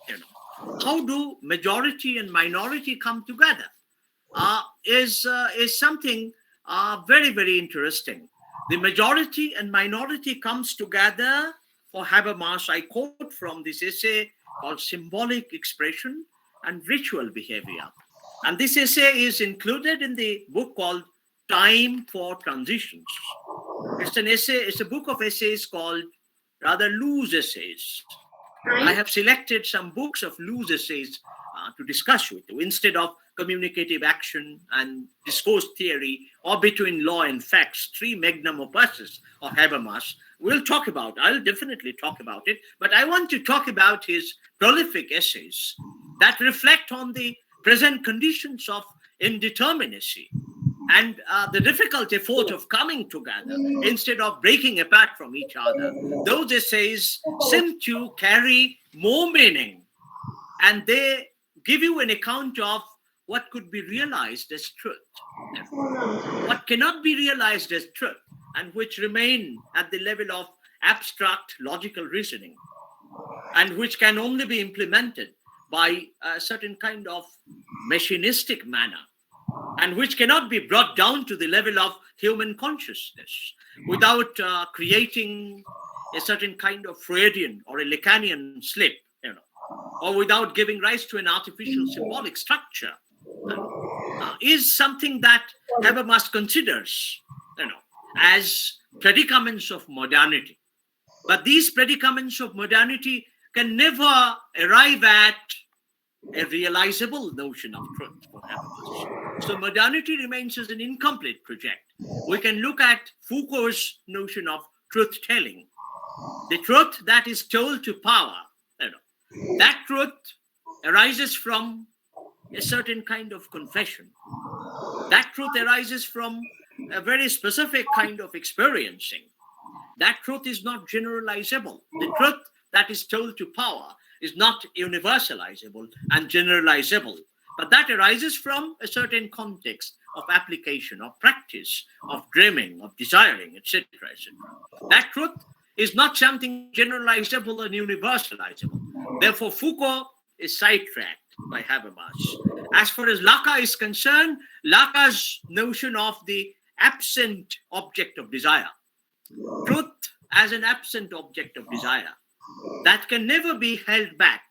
How do majority and minority come together? Is something very, very interesting. The majority and minority comes together for Habermas. I quote from this essay called Symbolic Expression and Ritual Behavior. And this essay is included in the book called Time for Transitions. It's an essay, it's a book of essays called rather loose essays. I have selected some books of loose essays to discuss with you instead of communicative action and discourse theory or between law and facts, three magnum opuses of Habermas. I'll definitely talk about it, but I want to talk about his prolific essays that reflect on the present conditions of indeterminacy and the difficult effort of coming together instead of breaking apart from each other. Those essays seem to carry more meaning, and they give you an account of what could be realized as truth, what cannot be realized as truth, and which remain at the level of abstract logical reasoning, and which can only be implemented by a certain kind of machinistic manner, and which cannot be brought down to the level of human consciousness without creating a certain kind of Freudian or a Lacanian slip, or without giving rise to an artificial symbolic structure, is something that Habermas considers, as predicaments of modernity. But these predicaments of modernity can never arrive at a realizable notion of truth for Habermas. So modernity remains as an incomplete project. We can look at Foucault's notion of truth-telling, the truth that is told to power. That truth arises from a certain kind of confession. That truth arises from a very specific kind of experiencing. that truth is not generalizable. The truth that is told to power is not universalizable and generalizable, but that arises from a certain context of application, of practice, of dreaming, of desiring, etc., etc. That truth is not something generalizable and universalizable. Therefore, Foucault is sidetracked by Habermas. As far as Lacan is concerned, Lacan's notion of the absent object of desire, truth as an absent object of desire, that can never be held back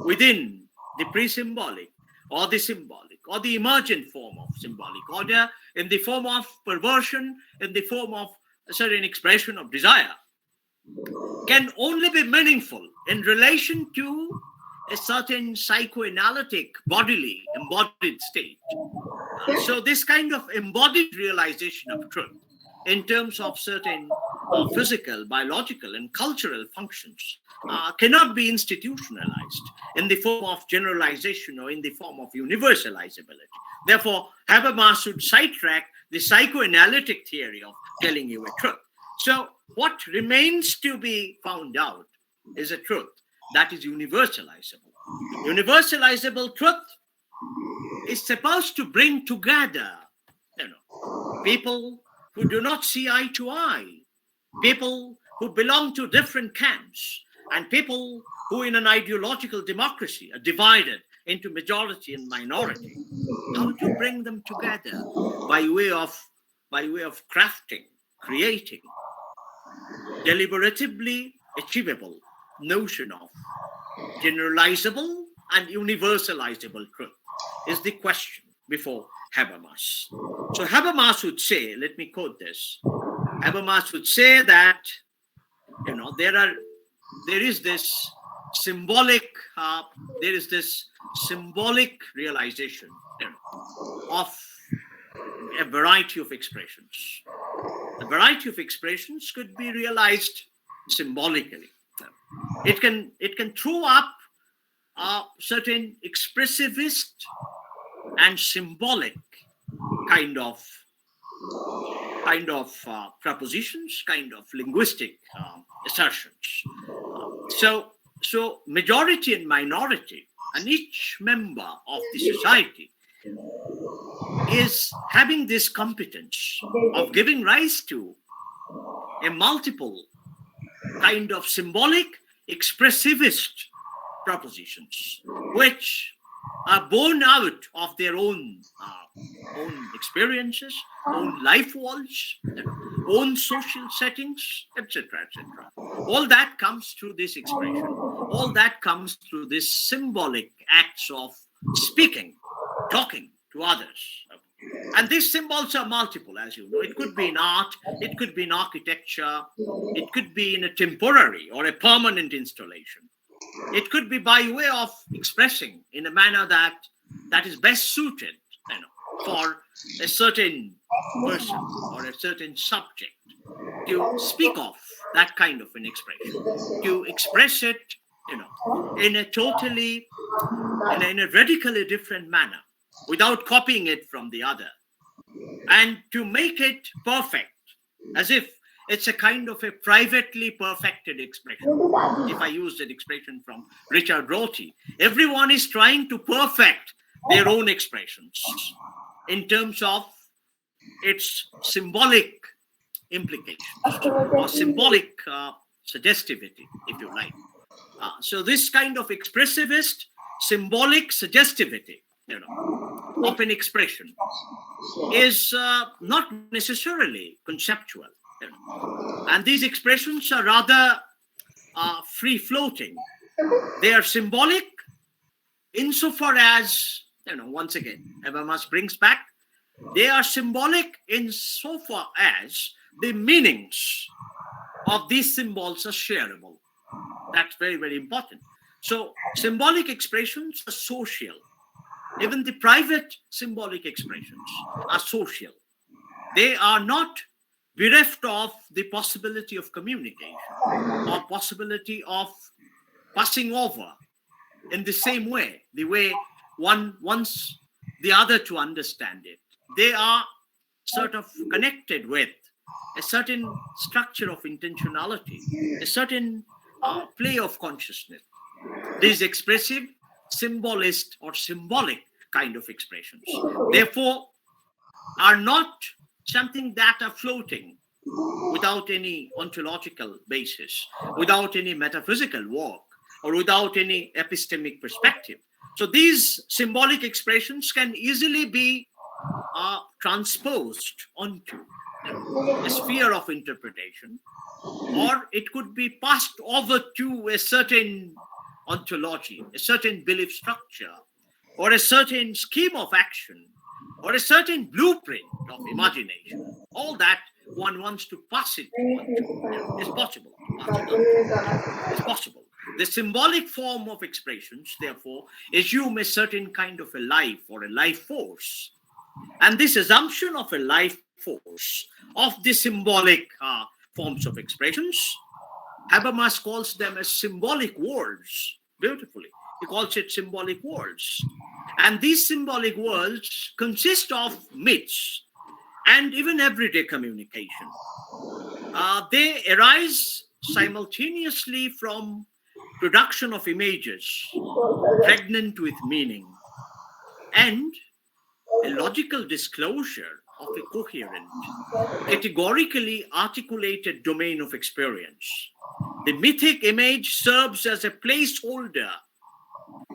within the pre-symbolic or the symbolic or the emergent form of symbolic order, in the form of perversion, in the form of a certain expression of desire, can only be meaningful in relation to a certain psychoanalytic, bodily, embodied state. So this kind of embodied realization of truth in terms of certain physical, biological, and cultural functions cannot be institutionalized in the form of generalization or in the form of universalizability. Therefore, Habermas should sidetrack the psychoanalytic theory of telling you a truth. So what remains to be found out is a truth that is universalizable. Universalizable truth is supposed to bring together, people who do not see eye to eye, people who belong to different camps, and people who in an ideological democracy are divided into majority and minority. How to bring them together by way of crafting, creating deliberatively achievable notion of generalizable and universalizable truth is the question before Habermas. So Habermas would say, let me quote this, Habermas would say that, there is this symbolic realization of a variety of expressions. A variety of expressions could be realized symbolically. It can throw up certain expressivist and symbolic kind of propositions, kind of linguistic assertions. So majority and minority, and each member of the society is having this competence of giving rise to a multiple kind of symbolic expressivist propositions, which are born out of their own experiences, own life worlds, own social settings, etc., etc. All that comes through this expression. All that comes through this symbolic acts of speaking, talking to others. And these symbols are multiple, as you know. It could be in art, it could be in architecture, it could be in a temporary or a permanent installation. It could be by way of expressing in a manner that is best suited, for a certain person or a certain subject to speak of that kind of an expression, to express it, in a radically different manner, without copying it from the other, and to make it perfect, as if it's a kind of a privately perfected expression. If I use that expression from Richard Rorty, everyone is trying to perfect their own expressions in terms of its symbolic implications or symbolic suggestivity, if you like. So this kind of expressivist, symbolic suggestivity, of an expression is not necessarily conceptual. And these expressions are rather free-floating. They are symbolic insofar as, once again, Habermas brings back, they are symbolic insofar as the meanings of these symbols are shareable. That's very, very important. So symbolic expressions are social. Even the private symbolic expressions are social. They are not bereft of the possibility of communication or possibility of passing over in the same way, the way one wants the other to understand it. They are sort of connected with a certain structure of intentionality, a certain play of consciousness. These expressive, symbolist, or symbolic kind of expressions, therefore, are not something that are floating without any ontological basis, without any metaphysical work, or without any epistemic perspective. So these symbolic expressions can easily be transposed onto a sphere of interpretation, or it could be passed over to a certain ontology, a certain belief structure, or a certain scheme of action, or a certain blueprint of imagination. All that one wants to pass it onto is possible. It's possible. The symbolic form of expressions, therefore, assume a certain kind of a life or a life force. And this assumption of a life force of the symbolic forms of expressions, Habermas calls them as symbolic worlds, beautifully. He calls it symbolic worlds. And these symbolic worlds consist of myths and even everyday communication. They arise simultaneously from production of images pregnant with meaning and a logical disclosure of a coherent, categorically articulated domain of experience. The mythic image serves as a placeholder.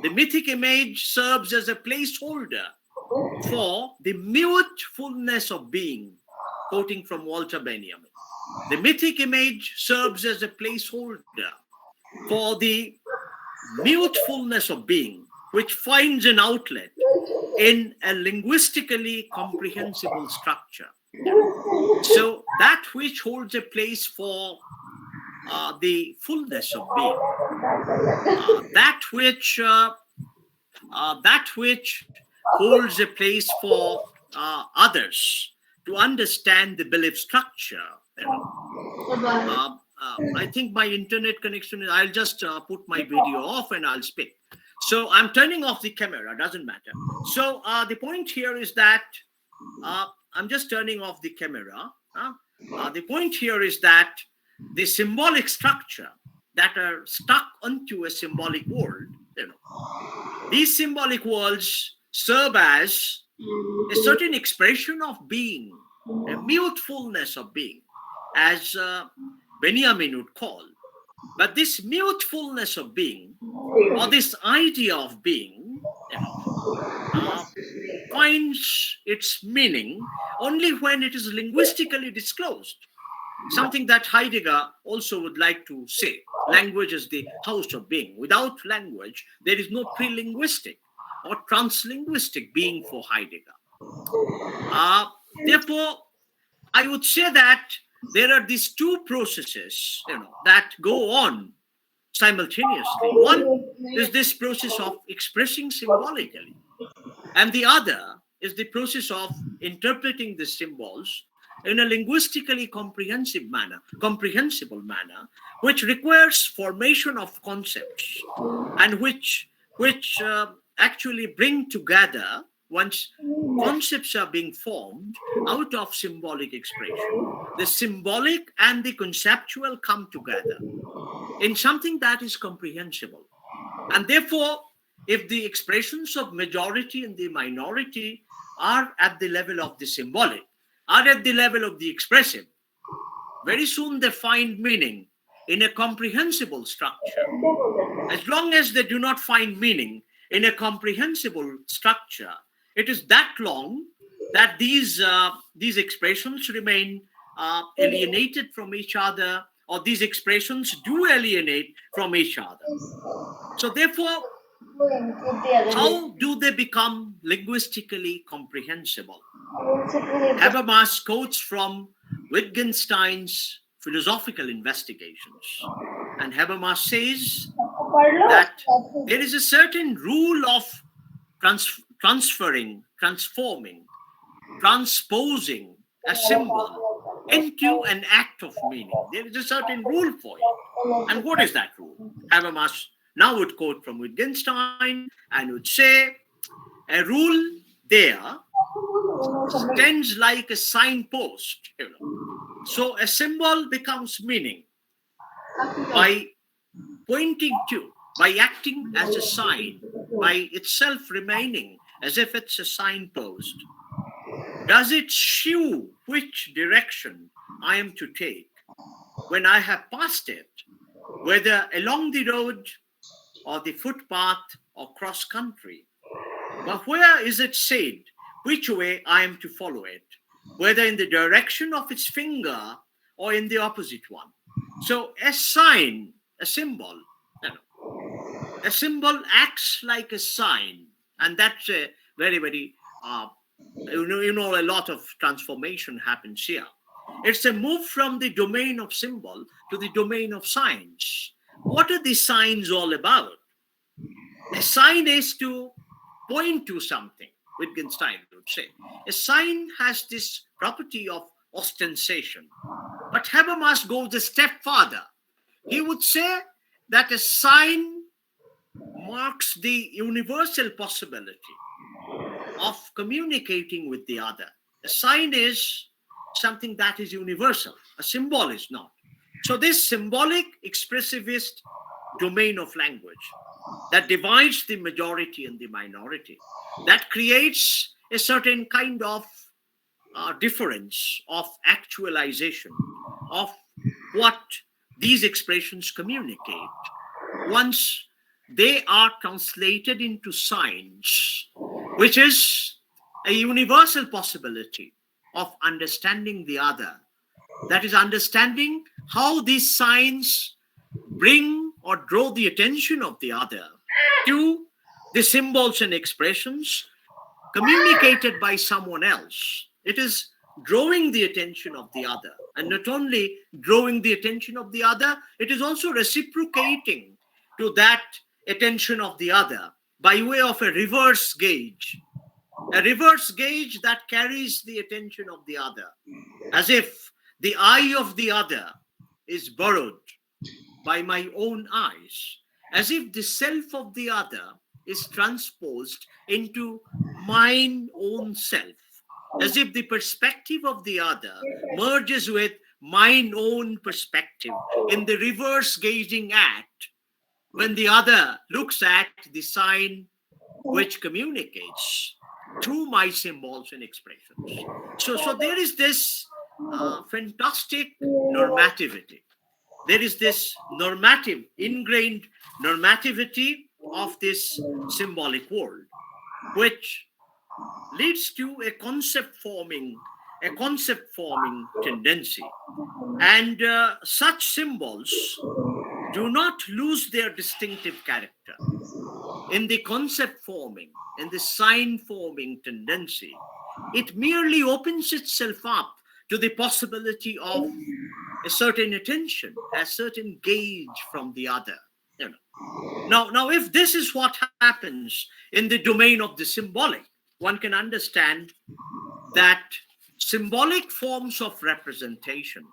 The mythic image serves as a placeholder for the mute fullness of being, quoting from Walter Benjamin. The mythic image serves as a placeholder for the mute fullness of being, which finds an outlet in a linguistically comprehensible structure. So that which holds a place for the fullness of being, that which holds a place for others to understand the belief structure. I think my internet connection is, I'll just put my video off and I'll speak. So I'm turning off the camera, doesn't matter. So the point here is that I'm just turning off the camera. The point here is that the symbolic structure that are stuck onto a symbolic world, these symbolic worlds serve as a certain expression of being, a mute fullness of being, as Benjamin would call. But this mute fullness of being, or this idea of being, finds its meaning only when it is linguistically disclosed. Something that Heidegger also would like to say. Language is the house of being. Without language, there is no pre-linguistic or translinguistic being for Heidegger. Therefore, I would say that there are these two processes, that go on simultaneously. One is this process of expressing symbolically, and the other is the process of interpreting the symbols in a linguistically comprehensible manner, which requires formation of concepts, and which actually bring together, once concepts are being formed out of symbolic expression, the symbolic and the conceptual come together in something that is comprehensible. And therefore, if the expressions of majority and the minority are at the level of the symbolic, are at the level of the expressive, very soon they find meaning in a comprehensible structure. As long as they do not find meaning in a comprehensible structure, it is that long that these expressions remain alienated from each other, or these expressions do alienate from each other. So therefore, how do they become linguistically comprehensible? Habermas quotes from Wittgenstein's philosophical investigations. And Habermas says that there is a certain rule of transforming, transposing a symbol into an act of meaning. There is a certain rule for it. And what is that rule? Habermas now would quote from Wittgenstein and would say, a rule there stands like a signpost, So a symbol becomes meaning by pointing to, by acting as a sign, by itself remaining as if it's a signpost. Does it shew which direction I am to take when I have passed it, whether along the road or the footpath or cross country? But where is it said which way I am to follow it, whether in the direction of its finger or in the opposite one? So a sign, a symbol, a symbol acts like a sign, and that's a very, very, a lot of transformation happens here. It's a move from the domain of symbol to the domain of signs. What are the signs all about? A sign is to point to something, Wittgenstein would say. A sign has this property of ostentation. But Habermas goes a step further. He would say that a sign marks the universal possibility of communicating with the other. A sign is something that is universal. A symbol is not. So this symbolic expressivist domain of language that divides the majority and the minority, that creates a certain kind of difference of actualization of what these expressions communicate. Once they are translated into signs, which is a universal possibility of understanding the other, that is, understanding how these signs bring or draw the attention of the other to the symbols and expressions communicated by someone else. It is drawing the attention of the other. And not only drawing the attention of the other, it is also reciprocating to that attention of the other by way of a reverse gauge that carries the attention of the other, as if the eye of the other is borrowed by my own eyes, as if the self of the other is transposed into mine own self, as if the perspective of the other merges with mine own perspective in the reverse gauging act when the other looks at the sign which communicates through my symbols and expressions. So there is this fantastic normativity. There is this normative, ingrained normativity of this symbolic world, which leads to a concept forming tendency. And such symbols do not lose their distinctive character. In the concept forming, in the sign forming tendency, it merely opens itself up to the possibility of a certain attention, a certain gauge from the other. Now, if this is what happens in the domain of the symbolic, one can understand that symbolic forms of representation,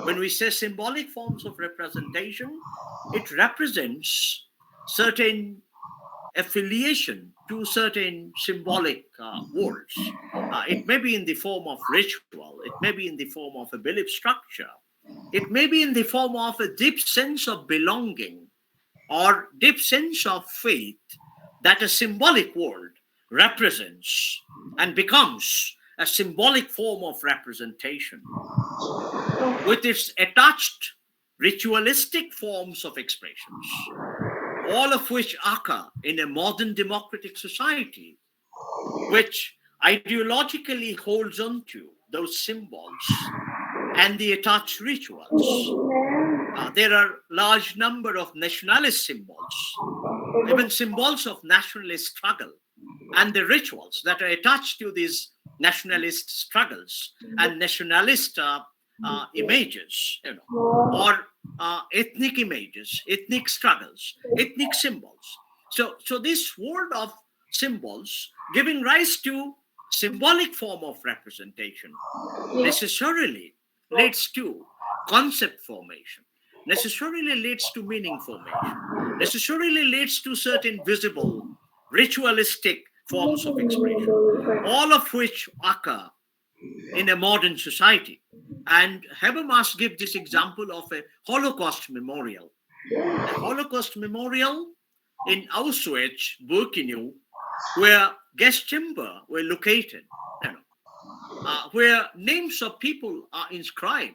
when we say symbolic forms of representation, it represents certain affiliation to certain symbolic worlds. It may be in the form of ritual, it may be in the form of a belief structure, it may be in the form of a deep sense of belonging or deep sense of faith that a symbolic world represents and becomes a symbolic form of representation with its attached ritualistic forms of expressions, all of which occur in a modern democratic society, which ideologically holds on to those symbols and the attached rituals. There are large number of nationalist symbols, even symbols of nationalist struggle, and the rituals that are attached to these nationalist struggles and nationalist images, or ethnic images, ethnic struggles, ethnic symbols. So this world of symbols giving rise to symbolic form of representation necessarily leads to concept formation, necessarily leads to meaning formation, necessarily leads to certain visible ritualistic forms of expression, all of which occur in a modern society. And Habermas gives this example of a Holocaust memorial. A Holocaust memorial in Auschwitz, Birkenau, where guest chamber were located, where names of people are inscribed.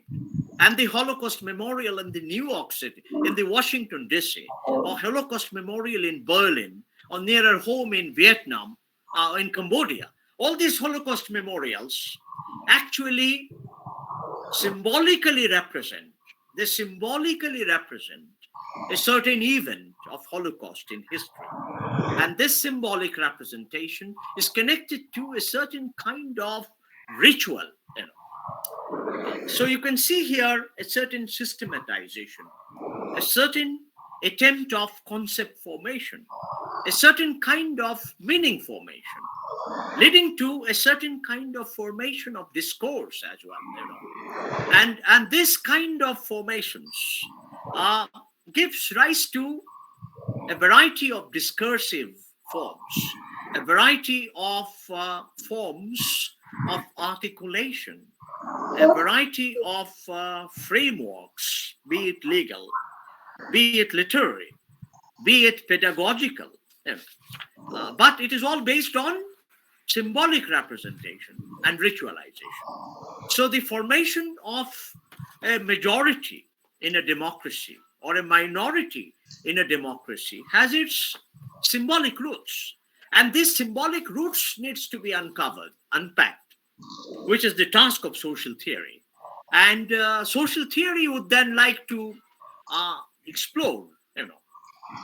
And the Holocaust memorial in the New York City, in the Washington, D.C., or Holocaust memorial in Berlin, or nearer home in Vietnam, in Cambodia. All these Holocaust memorials actually symbolically represent a certain event of Holocaust in history. And this symbolic representation is connected to a certain kind of ritual. So you can see here a certain systematization, a certain attempt of concept formation, a certain kind of meaning formation, leading to a certain kind of formation of discourse as well. And this kind of formations gives rise to a variety of discursive forms, a variety of forms of articulation, a variety of frameworks, be it legal, be it literary, be it pedagogical. But it is all based on symbolic representation and ritualization. So the formation of a majority in a democracy or a minority in a democracy has its symbolic roots. And these symbolic roots needs to be uncovered, unpacked, which is the task of social theory. And social theory would then like to explore,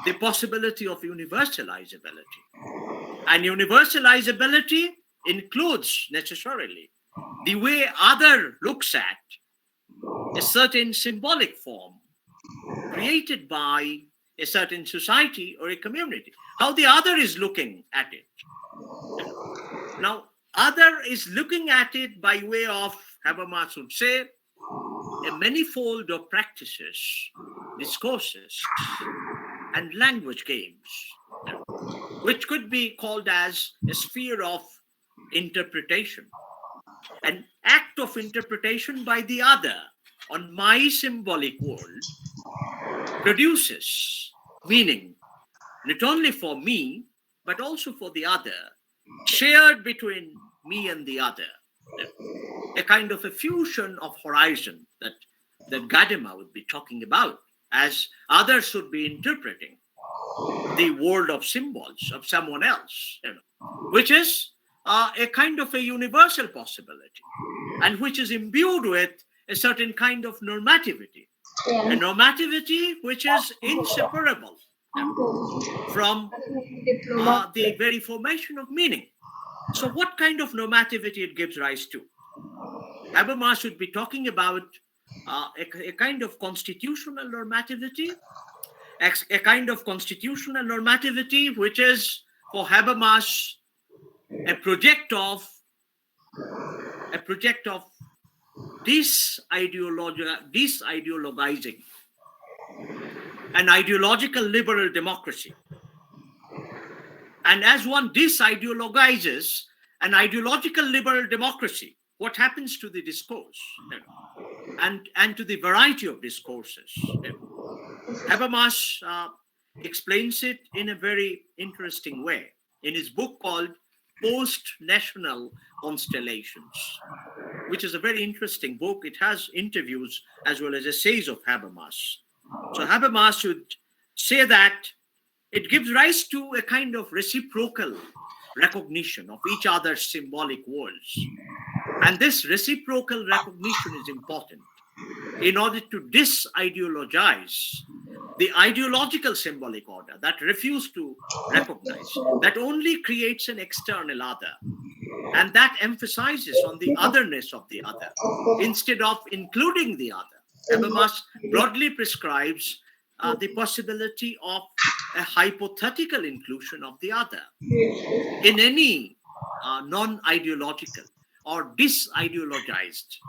the possibility of universalizability. And universalizability includes necessarily the way other looks at a certain symbolic form created by a certain society or a community, how the other is looking at it. Now, other is looking at it by way of, Habermas would say, a manifold of practices, discourses, and language games, which could be called as a sphere of interpretation, an act of interpretation by the other on my symbolic world produces meaning, not only for me, but also for the other, shared between me and the other, a kind of a fusion of horizon that Gadamer would be talking about, as others should be interpreting the world of symbols of someone else, which is a kind of a universal possibility, and which is imbued with a certain kind of normativity, a normativity which is inseparable from the very formation of meaning. So what kind of normativity it gives rise to? Habermas should be talking about a kind of constitutional normativity, a kind of constitutional normativity which is, for Habermas, a project of disideologizing an ideological liberal democracy. And as one disideologizes an ideological liberal democracy, what happens to the discourse and to the variety of discourses? Habermas explains it in a very interesting way in his book called Postnational Constellations, which is a very interesting book. It has interviews as well as essays of Habermas. So Habermas should say that it gives rise to a kind of reciprocal recognition of each other's symbolic worlds. And this reciprocal recognition is important in order to disideologize the ideological symbolic order that refuse to recognize, that only creates an external other, and that emphasizes on the otherness of the other instead of including the other. Habermas broadly prescribes the possibility of a hypothetical inclusion of the other in any non-ideological or disideologized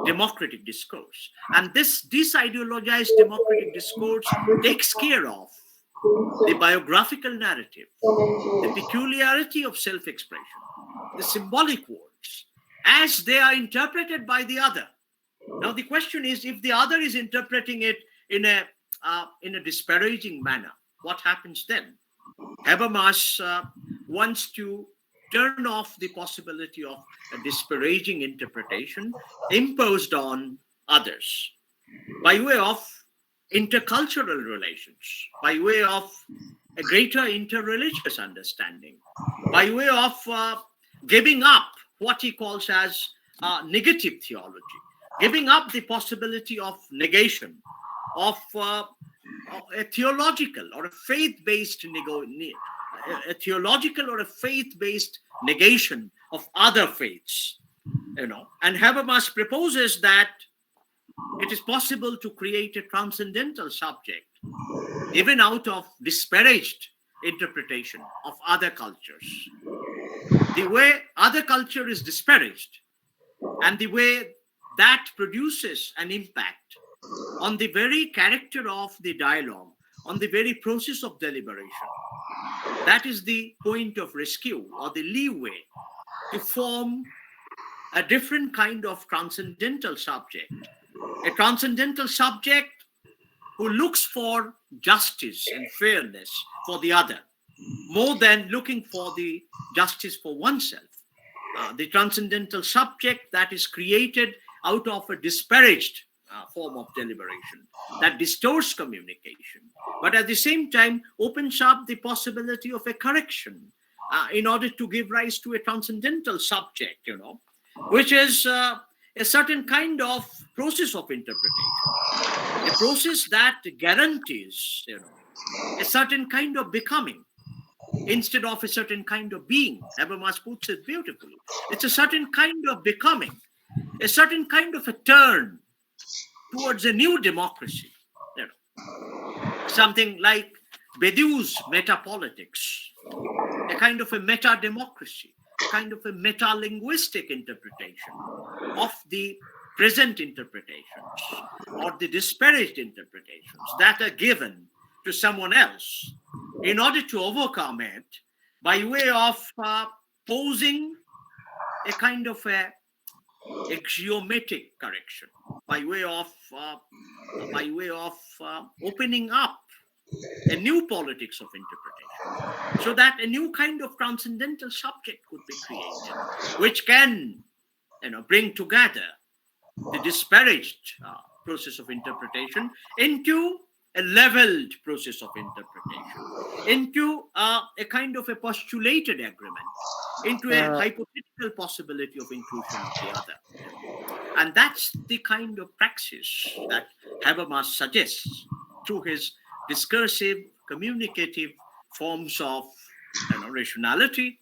democratic discourse. And this disideologized democratic discourse takes care of the biographical narrative, the peculiarity of self-expression, the symbolic words, as they are interpreted by the other. Now the question is, if the other is interpreting it in a disparaging manner, what happens then? Habermas wants to turn off the possibility of a disparaging interpretation imposed on others by way of intercultural relations, by way of a greater interreligious understanding, by way of giving up what he calls as negative theology, giving up the possibility of negation, of a theological or a faith-based negation of other faiths, And Habermas proposes that it is possible to create a transcendental subject, even out of disparaged interpretation of other cultures. The way other culture is disparaged, and the way that produces an impact on the very character of the dialogue, on the very process of deliberation. That is the point of rescue, or the leeway to form a different kind of transcendental subject. A transcendental subject who looks for justice and fairness for the other, more than looking for the justice for oneself. The transcendental subject that is created out of a disparaged form of deliberation, that distorts communication, but at the same time opens up the possibility of a correction in order to give rise to a transcendental subject, which is a certain kind of process of interpretation, a process that guarantees, a certain kind of becoming instead of a certain kind of being. Habermas puts it beautifully. It's a certain kind of becoming, a certain kind of a turn towards a new democracy. Something like Badiou's metapolitics, a kind of a meta-democracy, a kind of a meta-linguistic interpretation of the present interpretations or the disparaged interpretations that are given to someone else in order to overcome it by way of posing a kind of a axiomatic correction, by way of opening up a new politics of interpretation, so that a new kind of transcendental subject could be created, which can, bring together the disparaged process of interpretation into a leveled process of interpretation, into a kind of a postulated agreement, into a hypothetical possibility of inclusion of the other. And that's the kind of praxis that Habermas suggests through his discursive, communicative forms of rationality,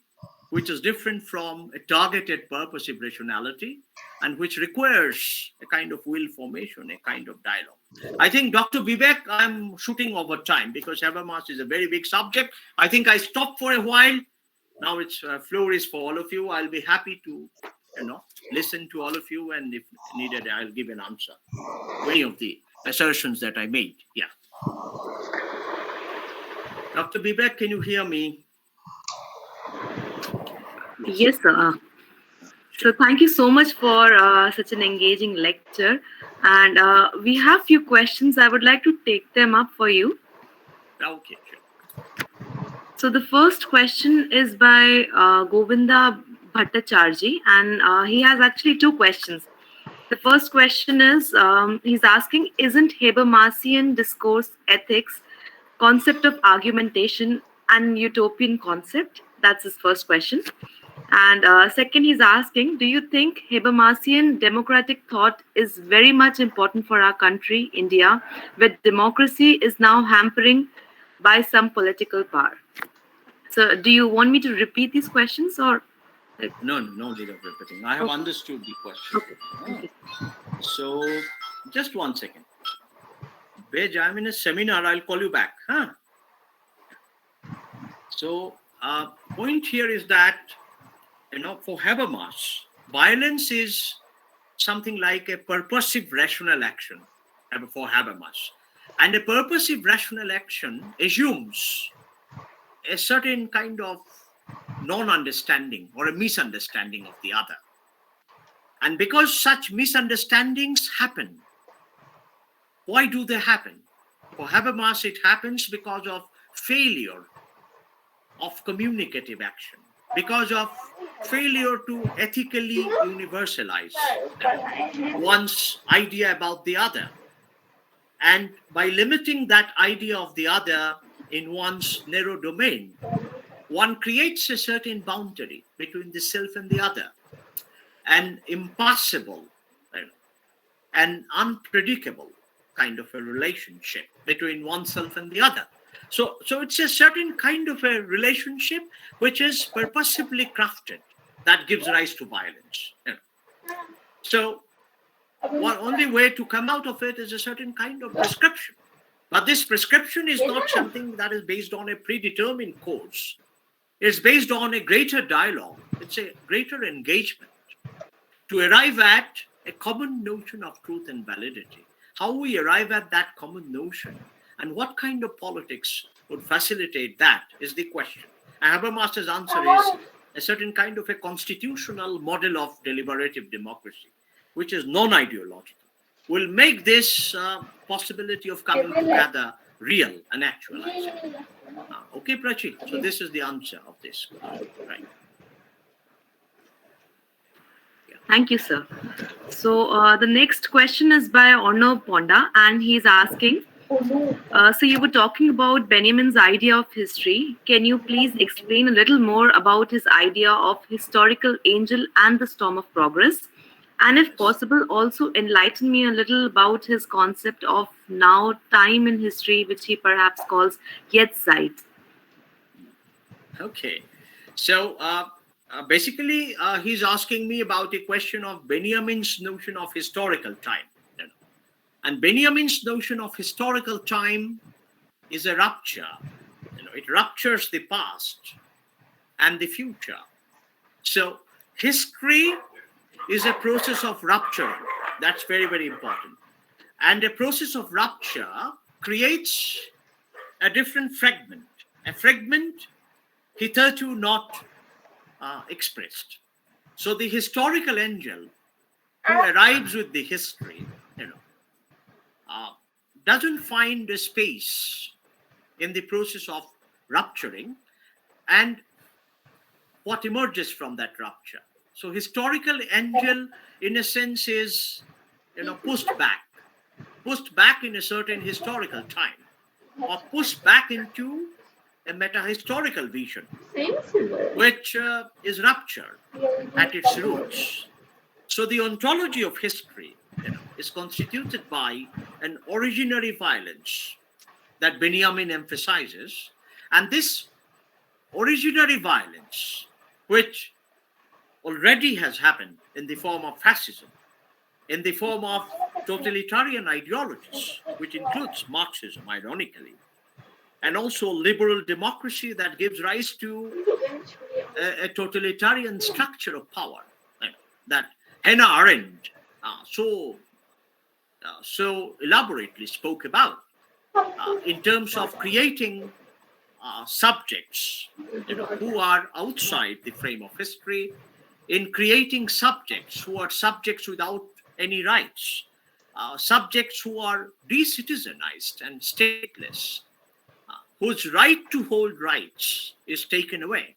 which is different from a targeted purposive rationality, and which requires a kind of will formation, a kind of dialogue. I think, Dr. Vivek, I'm shooting over time because Habermas is a very big subject. I think I stopped for a while. Now it's floor is for all of you. I'll be happy to, listen to all of you, and if needed, I'll give an answer to any of the assertions that I made. Yeah. Dr. Vivek, can you hear me? Yes, sir. So thank you so much for such an engaging lecture. And we have few questions. I would like to take them up for you. Okay, sure. So the first question is by Govinda Bhattacharjee, and he has actually two questions. The first question is, he's asking, isn't Habermasian discourse ethics concept of argumentation an utopian concept? That's his first question. And second, he's asking, do you think Habermasian democratic thought is very much important for our country, India, where democracy is now hampering by some political power? So do you want me to repeat these questions or? No need of repeating. I have understood the question. Okay. So just 1 second. Bej, I'm in a seminar. I'll call you back. So point here is that, for Habermas, violence is something like a purposive rational action for Habermas. And a purposive rational action assumes a certain kind of non-understanding or a misunderstanding of the other. And because such misunderstandings happen, why do they happen? For Habermas, it happens because of failure of communicative action, because of failure to ethically universalize one's idea about the other. And by limiting that idea of the other in one's narrow domain, one creates a certain boundary between the self and the other, an impassable and unpredictable kind of a relationship between oneself and the other. So it's a certain kind of a relationship which is purposefully crafted that gives rise to violence. So one only way to come out of it is a certain kind of prescription. But this prescription is not something that is based on a predetermined course. It's based on a greater dialogue. It's a greater engagement to arrive at a common notion of truth and validity. How we arrive at that common notion and what kind of politics would facilitate that is the question. And Habermas's answer is a certain kind of a constitutional model of deliberative democracy, which is non-ideological, will make this possibility of coming together real and actualizing. Okay, Prachi. So this is the answer of this. Right. Thank you, sir. So the next question is by Arnav Ponda, and he's asking, so you were talking about Benjamin's idea of history. Can you please explain a little more about his idea of historical angel and the storm of progress? And if possible, also enlighten me a little about his concept of now time in history, which he perhaps calls Jetztzeit. Okay. So basically, he's asking me about a question of Benjamin's notion of historical time. And Benjamin's notion of historical time is a rupture. It ruptures the past and the future. So history is a process of rupture. That's very, very important. And a process of rupture creates a different fragment, a fragment hitherto not expressed. So the historical angel who arrives with the history, doesn't find a space in the process of rupturing and what emerges from that rupture. So historical angel, in a sense, is pushed back in a certain historical time, or pushed back into a meta-historical vision, which is ruptured at its roots. So the ontology of history is constituted by an originary violence that Benjamin emphasizes, and this originary violence, which already has happened in the form of fascism, in the form of totalitarian ideologies, which includes Marxism, ironically, and also liberal democracy that gives rise to a totalitarian structure of power that Hannah Arendt so elaborately spoke about in terms of creating subjects who are outside the frame of history, in creating subjects who are subjects without any rights, subjects who are de-citizenized and stateless, whose right to hold rights is taken away.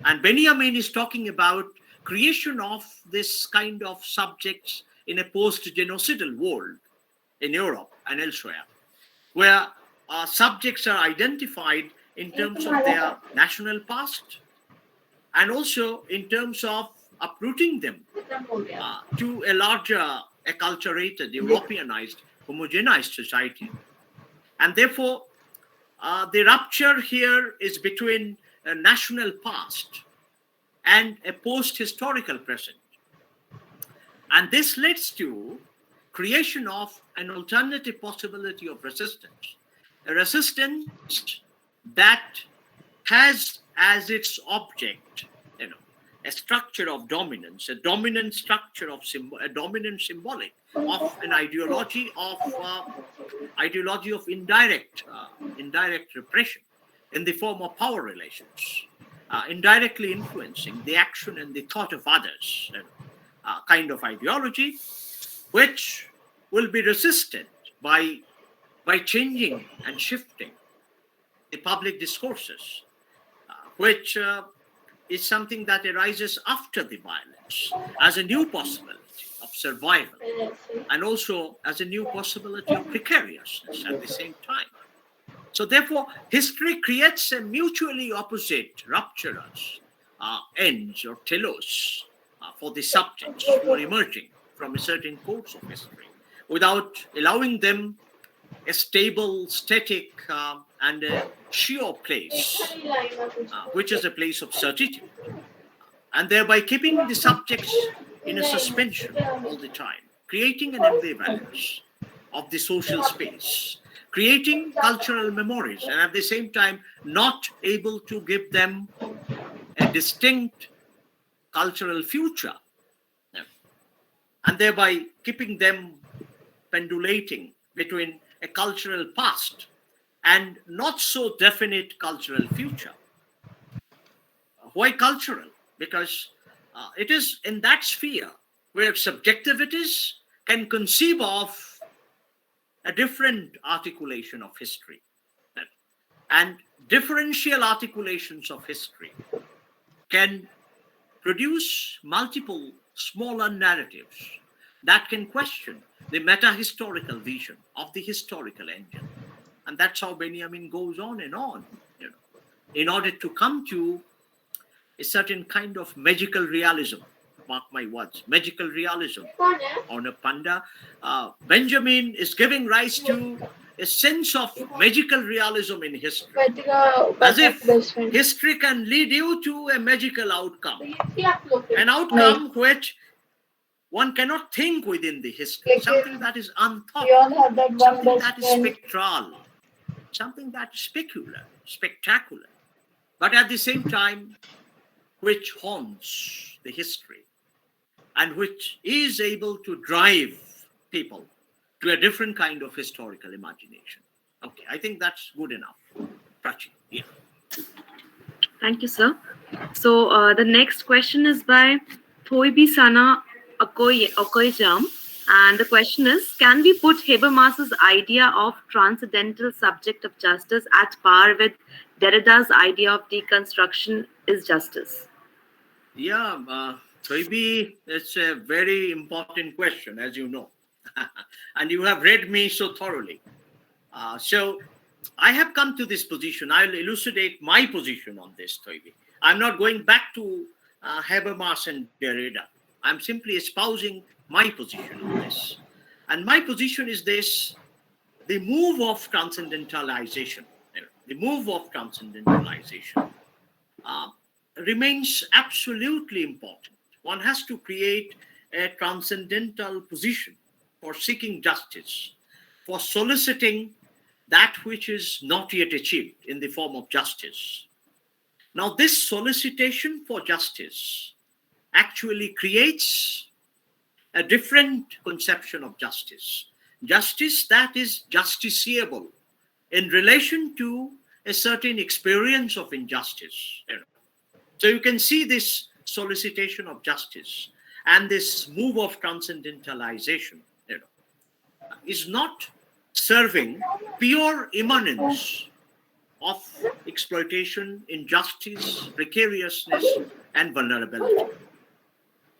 And Benjamin is talking about creation of this kind of subjects in a post-genocidal world in Europe and elsewhere, where subjects are identified in terms of their national past and also in terms of uprooting them to a larger, acculturated, Europeanized, homogenized society. And therefore, the rupture here is between a national past and a post-historical present. And this leads to creation of an alternative possibility of resistance, a resistance that has as its object, a structure of dominance, a dominant structure of a dominant symbolic of an ideology of indirect repression in the form of power relations, indirectly influencing the action and the thought of others, kind of ideology, which will be resisted by changing and shifting the public discourses, which is something that arises after the violence as a new possibility of survival, and also as a new possibility of precariousness at the same time. So therefore, history creates a mutually opposite rupturous ends or telos for the subjects who are emerging from a certain course of history, without allowing them a stable, static, and a sure place, which is a place of certitude, and thereby keeping the subjects in a suspension all the time, creating an ambivalence of the social space, creating cultural memories, and at the same time not able to give them a distinct cultural future, and thereby keeping them pendulating between a cultural past and not so definite cultural future. Why cultural? Because it is in that sphere where subjectivities can conceive of a different articulation of history, and differential articulations of history can produce multiple smaller narratives that can question the meta-historical vision of the historical engine. And that's how Benjamin goes on and on, in order to come to a certain kind of magical realism. Mark my words, magical realism on a panda. Benjamin is giving rise to a sense of magical realism in history, as if history can lead you to a magical outcome, an outcome which one cannot think within the history, something that is unthought, something that is spectral, something that is spectacular, but at the same time, which haunts the history and which is able to drive people to a different kind of historical imagination. Okay, I think that's good enough. Prachi, yeah. Thank you, sir. So the next question is by Thoibisana Okoijam. And the question is, can we put Habermas's idea of transcendental subject of justice at par with Derrida's idea of deconstruction is justice? Yeah, Thoibi, it's a very important question, as you know. And you have read me so thoroughly. So I have come to this position. I'll elucidate my position on this, Thoibi. I'm not going back to Habermas and Derrida. I'm simply espousing my position on this. And my position is this: the move of transcendentalization, remains absolutely important. One has to create a transcendental position for seeking justice, for soliciting that which is not yet achieved in the form of justice. Now, this solicitation for justice actually creates a different conception of justice. Justice that is justiciable in relation to a certain experience of injustice. So you can see this solicitation of justice and this move of transcendentalization is not serving pure immanence of exploitation, injustice, precariousness, and vulnerability.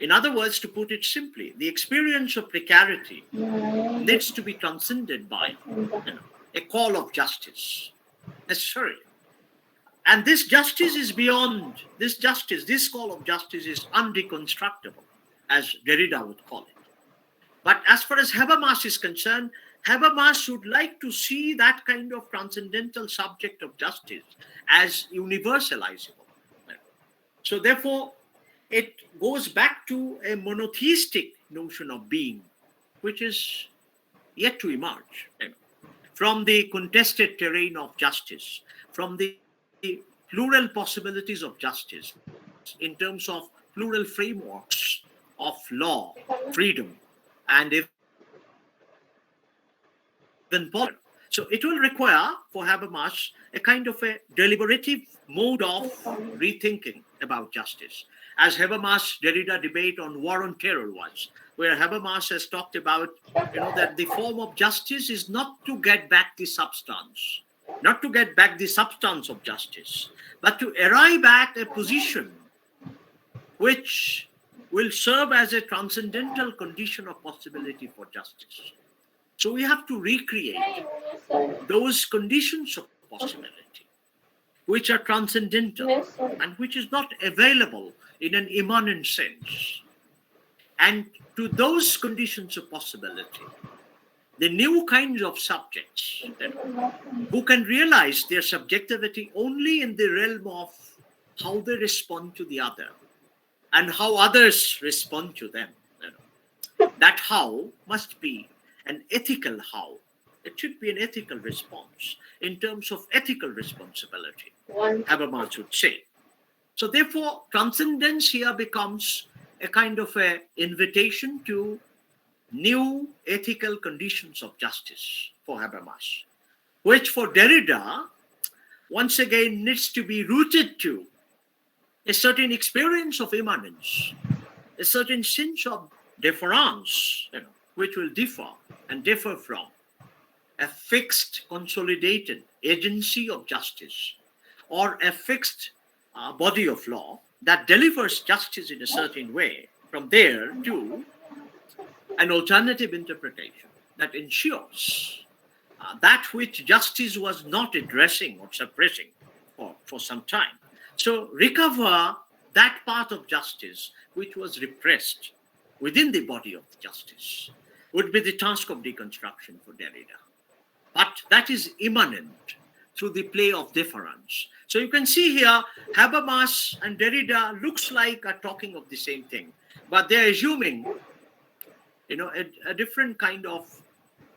In other words, to put it simply, the experience of precarity needs to be transcended by a call of justice, necessarily. And this justice is beyond, this call of justice is undeconstructible, as Derrida would call it. But as far as Habermas is concerned, Habermas would like to see that kind of transcendental subject of justice as universalizable. So therefore, it goes back to a monotheistic notion of being, which is yet to emerge from the contested terrain of justice, from the plural possibilities of justice in terms of plural frameworks of law, freedom, and even politics. So it will require for Habermas a kind of a deliberative mode of rethinking about justice. as Habermas Derrida debate on war on terror was, where Habermas has talked about, that the form of justice is not to get back the substance, not to get back the substance of justice, but to arrive at a position which will serve as a transcendental condition of possibility for justice. So we have to recreate those conditions of possibility, which are transcendental and which is not available in an immanent sense. And to those conditions of possibility, the new kinds of subjects who can realize their subjectivity only in the realm of how they respond to the other and how others respond to them. That how must be an ethical how. It should be an ethical response in terms of ethical responsibility, Habermas would say. So therefore, transcendence here becomes a kind of an invitation to new ethical conditions of justice for Habermas, which for Derrida, once again, needs to be rooted to a certain experience of immanence, a certain sense of difference, which will differ and differ from a fixed, consolidated agency of justice or a fixed body of law that delivers justice in a certain way, from there to an alternative interpretation that ensures that which justice was not addressing or suppressing for some time. So recover that part of justice which was repressed within the body of justice would be the task of deconstruction for Derrida. But that is immanent through the play of difference. So you can see here, Habermas and Derrida looks like are talking of the same thing, but they're assuming, a different kind of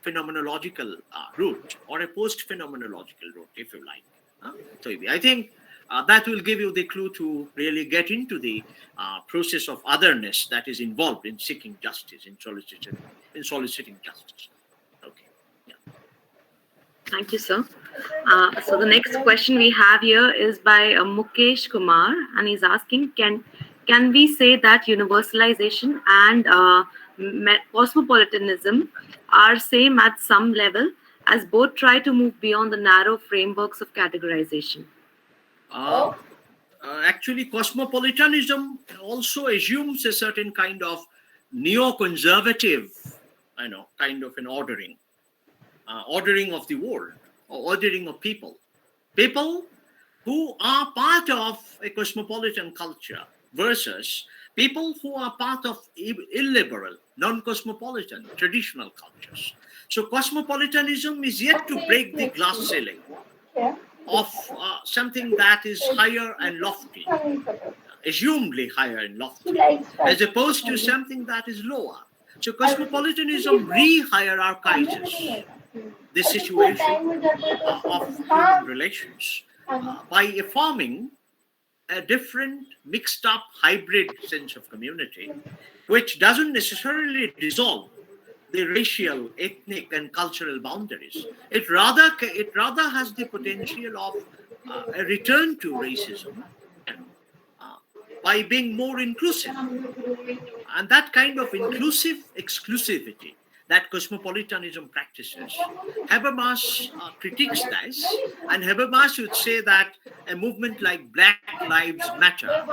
phenomenological route or a post-phenomenological route, if you like. So I think that will give you the clue to really get into the process of otherness that is involved in seeking justice, in soliciting justice. Okay. Yeah. Thank you, sir. So the next question we have here is by Mukesh Kumar, and he's asking, can we say that universalization and cosmopolitanism are same at some level, as both try to move beyond the narrow frameworks of categorization? Actually, cosmopolitanism also assumes a certain kind of neoconservative, kind of an ordering of the world, or ordering of people who are part of a cosmopolitan culture versus people who are part of illiberal, non-cosmopolitan, traditional cultures. So cosmopolitanism is yet to break the glass ceiling of something that is higher and lofty, assumedly higher and lofty, as opposed to something that is lower. So cosmopolitanism re-hierarchizes the situation of human relations by affirming a different, mixed up, hybrid sense of community, which doesn't necessarily dissolve the racial, ethnic, and cultural boundaries. It rather has the potential of a return to racism by being more inclusive. And that kind of inclusive exclusivity that cosmopolitanism practices, Habermas critiques this, and Habermas would say that a movement like Black Lives Matter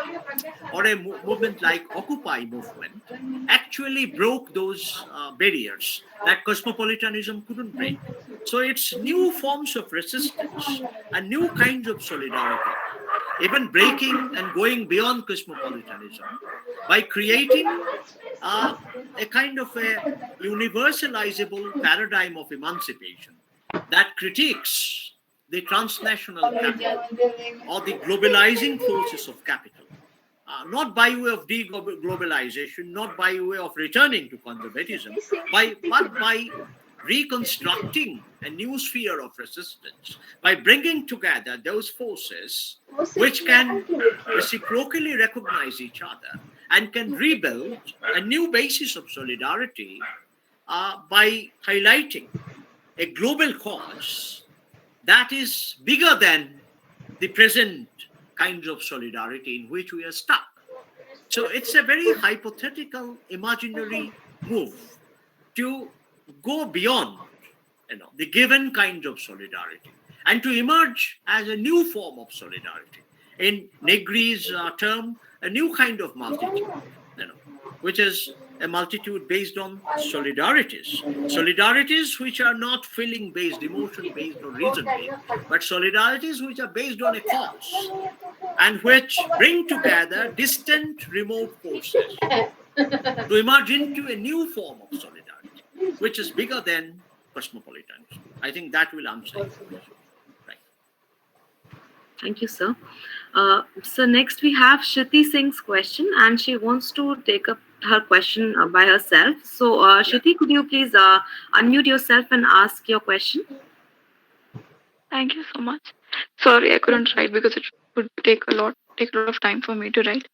or a movement like Occupy movement actually broke those barriers that cosmopolitanism couldn't break. So it's new forms of resistance and new kinds of solidarity, even breaking and going beyond cosmopolitanism by creating a kind of a universalizable paradigm of emancipation that critiques the transnational capital or the globalizing forces of capital, not by way of deglobalization, not by way of returning to conservatism, but by reconstructing a new sphere of resistance, by bringing together those forces which can reciprocally recognize each other and can rebuild a new basis of solidarity by highlighting a global cause that is bigger than the present kinds of solidarity in which we are stuck. So it's a very hypothetical, imaginary move to go beyond, the given kind of solidarity and to emerge as a new form of solidarity. In Negri's term, a new kind of multitude, which is a multitude based on solidarities. Solidarities which are not feeling-based, emotion-based, or reason-based, but solidarities which are based on a cause and which bring together distant, remote forces to emerge into a new form of solidarity, which is bigger than cosmopolitanism. I think that will answer your question. Right. Thank you, sir. So next we have Shruti Singh's question, and she wants to take up her question by herself. So Shruti, could you please unmute yourself and ask your question? Thank you so much. Sorry, I couldn't write because it would take a lot of time for me to write.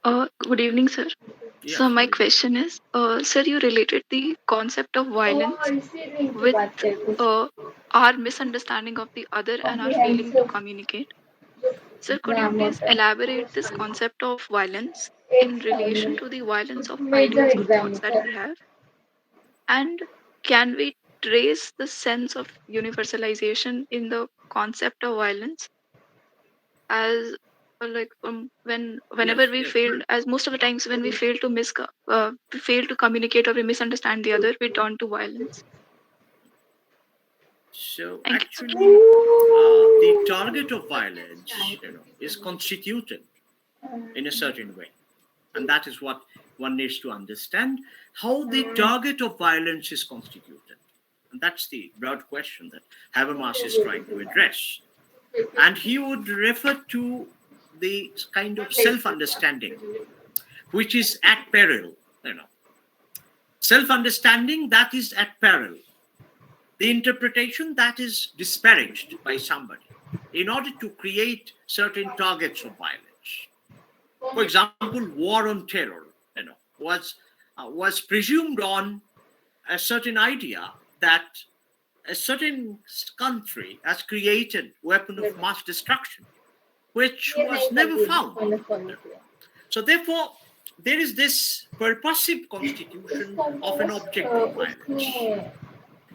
Good evening, sir. Yes, So my question is, sir, you related the concept of violence with our misunderstanding of the other and our failing to communicate. Sir, could you please elaborate this concept of violence in relation to the violence of ideas or thoughts that we have? And can we trace the sense of universalization in the concept of violence as like whenever we failed, as most of the times when we fail to communicate or we misunderstand the other, we turn to violence. So Thank actually, the target of violence, is constituted in a certain way, and that is what one needs to understand, how the target of violence is constituted, and that's the broad question that Habermas is trying to address. And he would refer to the kind of self-understanding which is at peril, self-understanding that is at peril, the interpretation that is disparaged by somebody in order to create certain targets of violence. For example, war on terror, was presumed on a certain idea that a certain country has created weapon of mass destruction, which was never found. So therefore, there is this purposive constitution of an object of violence.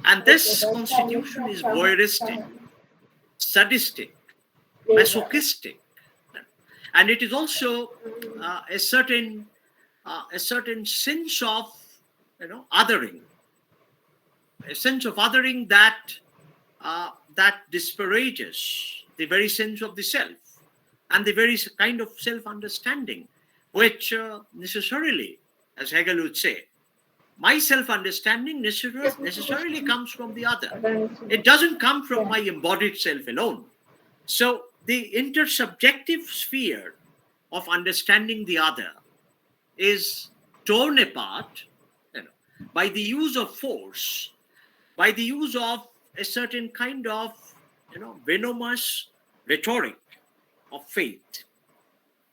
And this constitution is voyeuristic, sadistic, masochistic, and it is also a certain sense of othering, a sense of othering that disparages the very sense of the self and the very kind of self-understanding, which necessarily, as Hegel would say, my self-understanding necessarily comes from the other. It doesn't come from my embodied self alone. So the intersubjective sphere of understanding the other is torn apart by the use of force, by the use of a certain kind of venomous rhetoric of faith,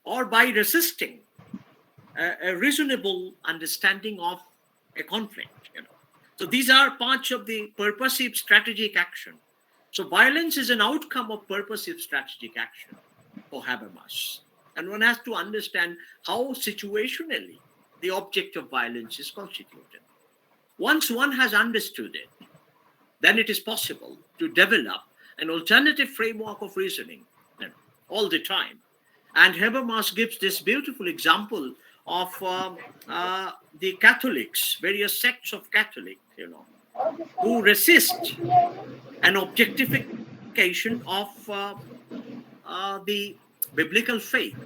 or by resisting a reasonable understanding of a conflict. So these are parts of the purposive strategic action. So violence is an outcome of purposive strategic action for Habermas. And one has to understand how situationally the object of violence is constituted. Once one has understood it, then it is possible to develop an alternative framework of reasoning all the time. And Habermas gives this beautiful example of the Catholics, various sects of Catholic, who resist an objectification of the biblical faith,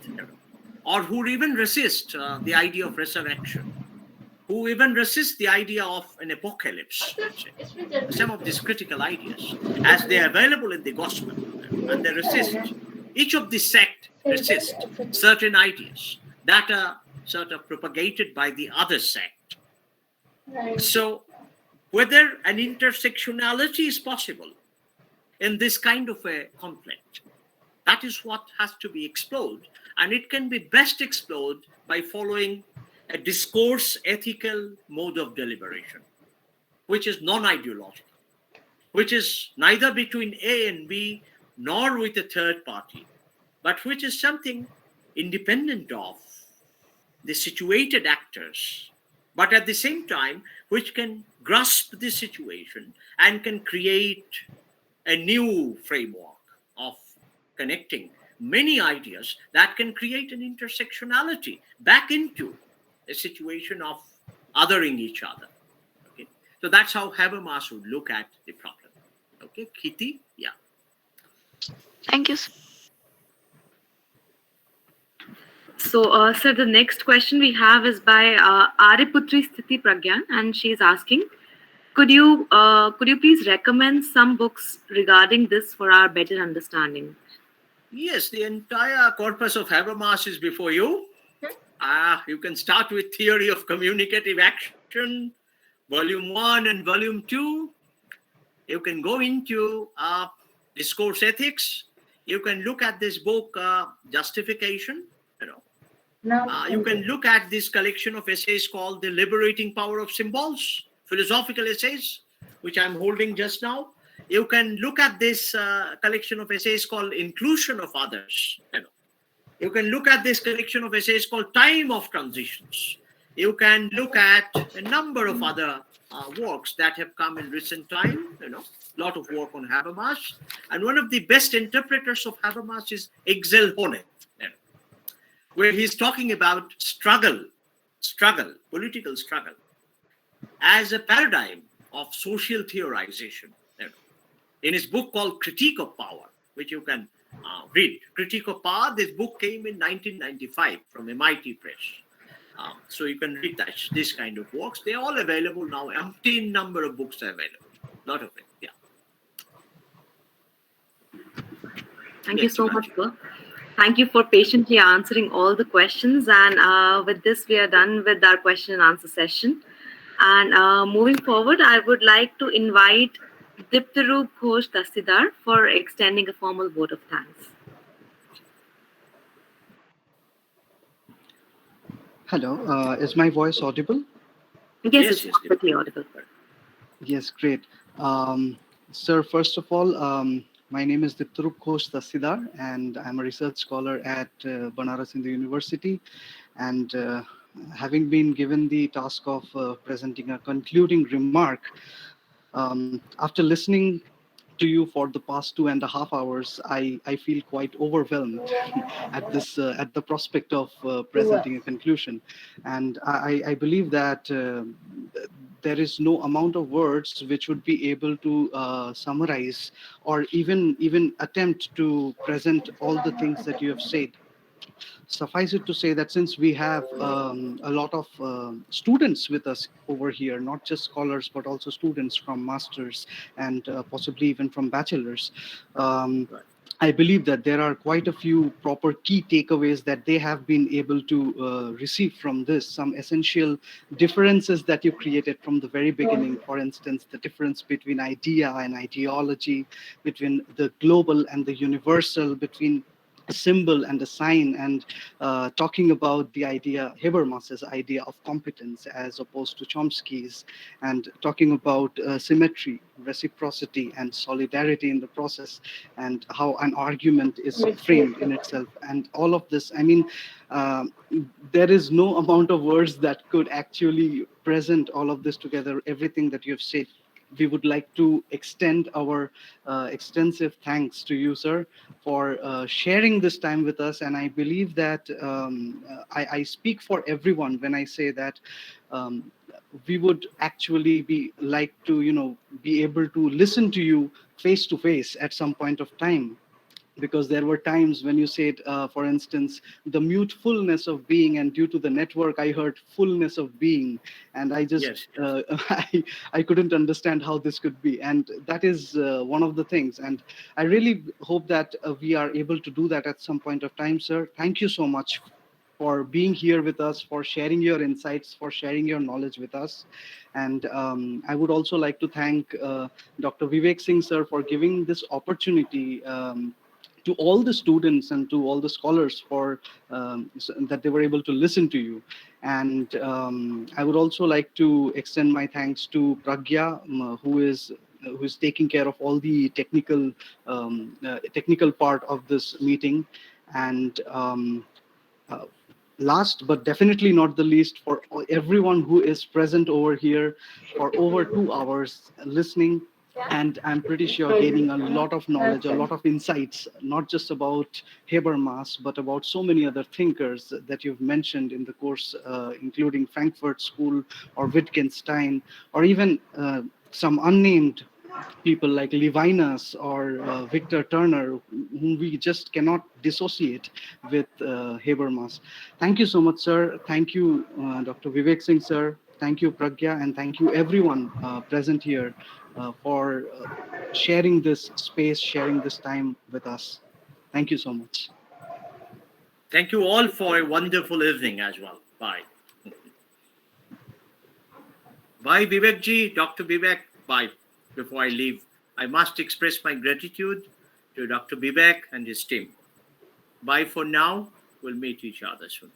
or who even resist the idea of resurrection, who even resist the idea of an apocalypse, some of these critical ideas, as they are available in the gospel, and they resist. Each of the sect resists certain ideas that are sort of propagated by the other sect. So whether an intersectionality is possible in this kind of a conflict, that is what has to be explored, and it can be best explored by following a discourse ethical mode of deliberation, which is non-ideological, which is neither between A and B nor with a third party, but which is something independent of the situated actors, but at the same time, which can grasp the situation and can create a new framework of connecting many ideas that can create an intersectionality back into a situation of othering each other. Okay, so that's how Habermas would look at the problem. Okay, Kiti, yeah. Thank you, sir. So, sir, the next question we have is by Ariputri Sthiti Pragyan, and she is asking, could you please recommend some books regarding this for our better understanding? Yes, the entire corpus of Habermas is before you. You can start with Theory of Communicative Action, Volume 1 and Volume 2. You can go into Discourse Ethics. You can look at this book, Justification. You can look at this collection of essays called The Liberating Power of Symbols, philosophical essays, which I'm holding just now. You can look at this collection of essays called Inclusion of Others. You can look at this collection of essays called Time of Transitions. You can look at a number of other works that have come in recent time, a lot of work on Habermas. And one of the best interpreters of Habermas is Ixchel Hone, where he's talking about struggle, political struggle, as a paradigm of social theorization. In his book called Critique of Power, which you can read. Critique of Power, this book came in 1995 from MIT Press. So you can read this kind of works. They're all available now. Umpteen number of books are available. A lot of it, yeah. Thank you so much, sir. Thank you for patiently answering all the questions. And with this, we are done with our question and answer session. And moving forward, I would like to invite Diptaroop Ghosh Dastidar for extending a formal vote of thanks. Hello, is my voice audible? Yes, it's perfectly audible. Yes, great. Sir, first of all, my name is Diptaroop Ghosh Dastidar, and I'm a research scholar at Banaras Hindu University. And having been given the task of presenting a concluding remark, after listening to you for the past 2.5 hours, I feel quite overwhelmed at this at the prospect of presenting a conclusion, and I believe that there is no amount of words which would be able to summarize or even attempt to present all the things that you have said. Suffice it to say that since we have a lot of students with us over here, not just scholars, but also students from masters and possibly even from bachelors, I believe that there are quite a few proper key takeaways that they have been able to receive from this, some essential differences that you created from the very beginning. For instance, the difference between idea and ideology, between the global and the universal, between a symbol and a sign, and talking about the idea, Habermas's idea of competence as opposed to Chomsky's, and talking about symmetry, reciprocity, and solidarity in the process, and how an argument is framed in itself. And all of this, I mean, there is no amount of words that could actually present all of this together, everything that you have said. We would like to extend our extensive thanks to you, sir, for sharing this time with us. And I believe that I speak for everyone when I say that we would actually be like to, be able to listen to you face to face at some point of time. Because there were times when you said, for instance, the mute fullness of being, and due to the network, I heard fullness of being. And I just, I couldn't understand how this could be. And that is one of the things. And I really hope that we are able to do that at some point of time, sir. Thank you so much for being here with us, for sharing your insights, for sharing your knowledge with us. And I would also like to thank Dr. Vivek Singh, sir, for giving this opportunity to all the students and to all the scholars for that they were able to listen to you. And I would also like to extend my thanks to Pragya, who is taking care of all the technical part of this meeting. And last but definitely not the least, for everyone who is present over here for over 2 hours listening, and I'm pretty sure gaining a lot of knowledge, a lot of insights, not just about Habermas, but about so many other thinkers that you've mentioned in the course, including Frankfurt School or Wittgenstein, or even some unnamed people like Levinas or Victor Turner, whom we just cannot dissociate with Habermas. Thank you so much, sir. Thank you, Dr. Vivek Singh, sir. Thank you, Pragya, and thank you everyone present here for sharing this space, sharing this time with us. Thank you so much. Thank you all for a wonderful evening as well. Bye. Bye, Vivekji, Dr. Vivek. Bye. Before I leave, I must express my gratitude to Dr. Vivek and his team. Bye for now. We'll meet each other soon.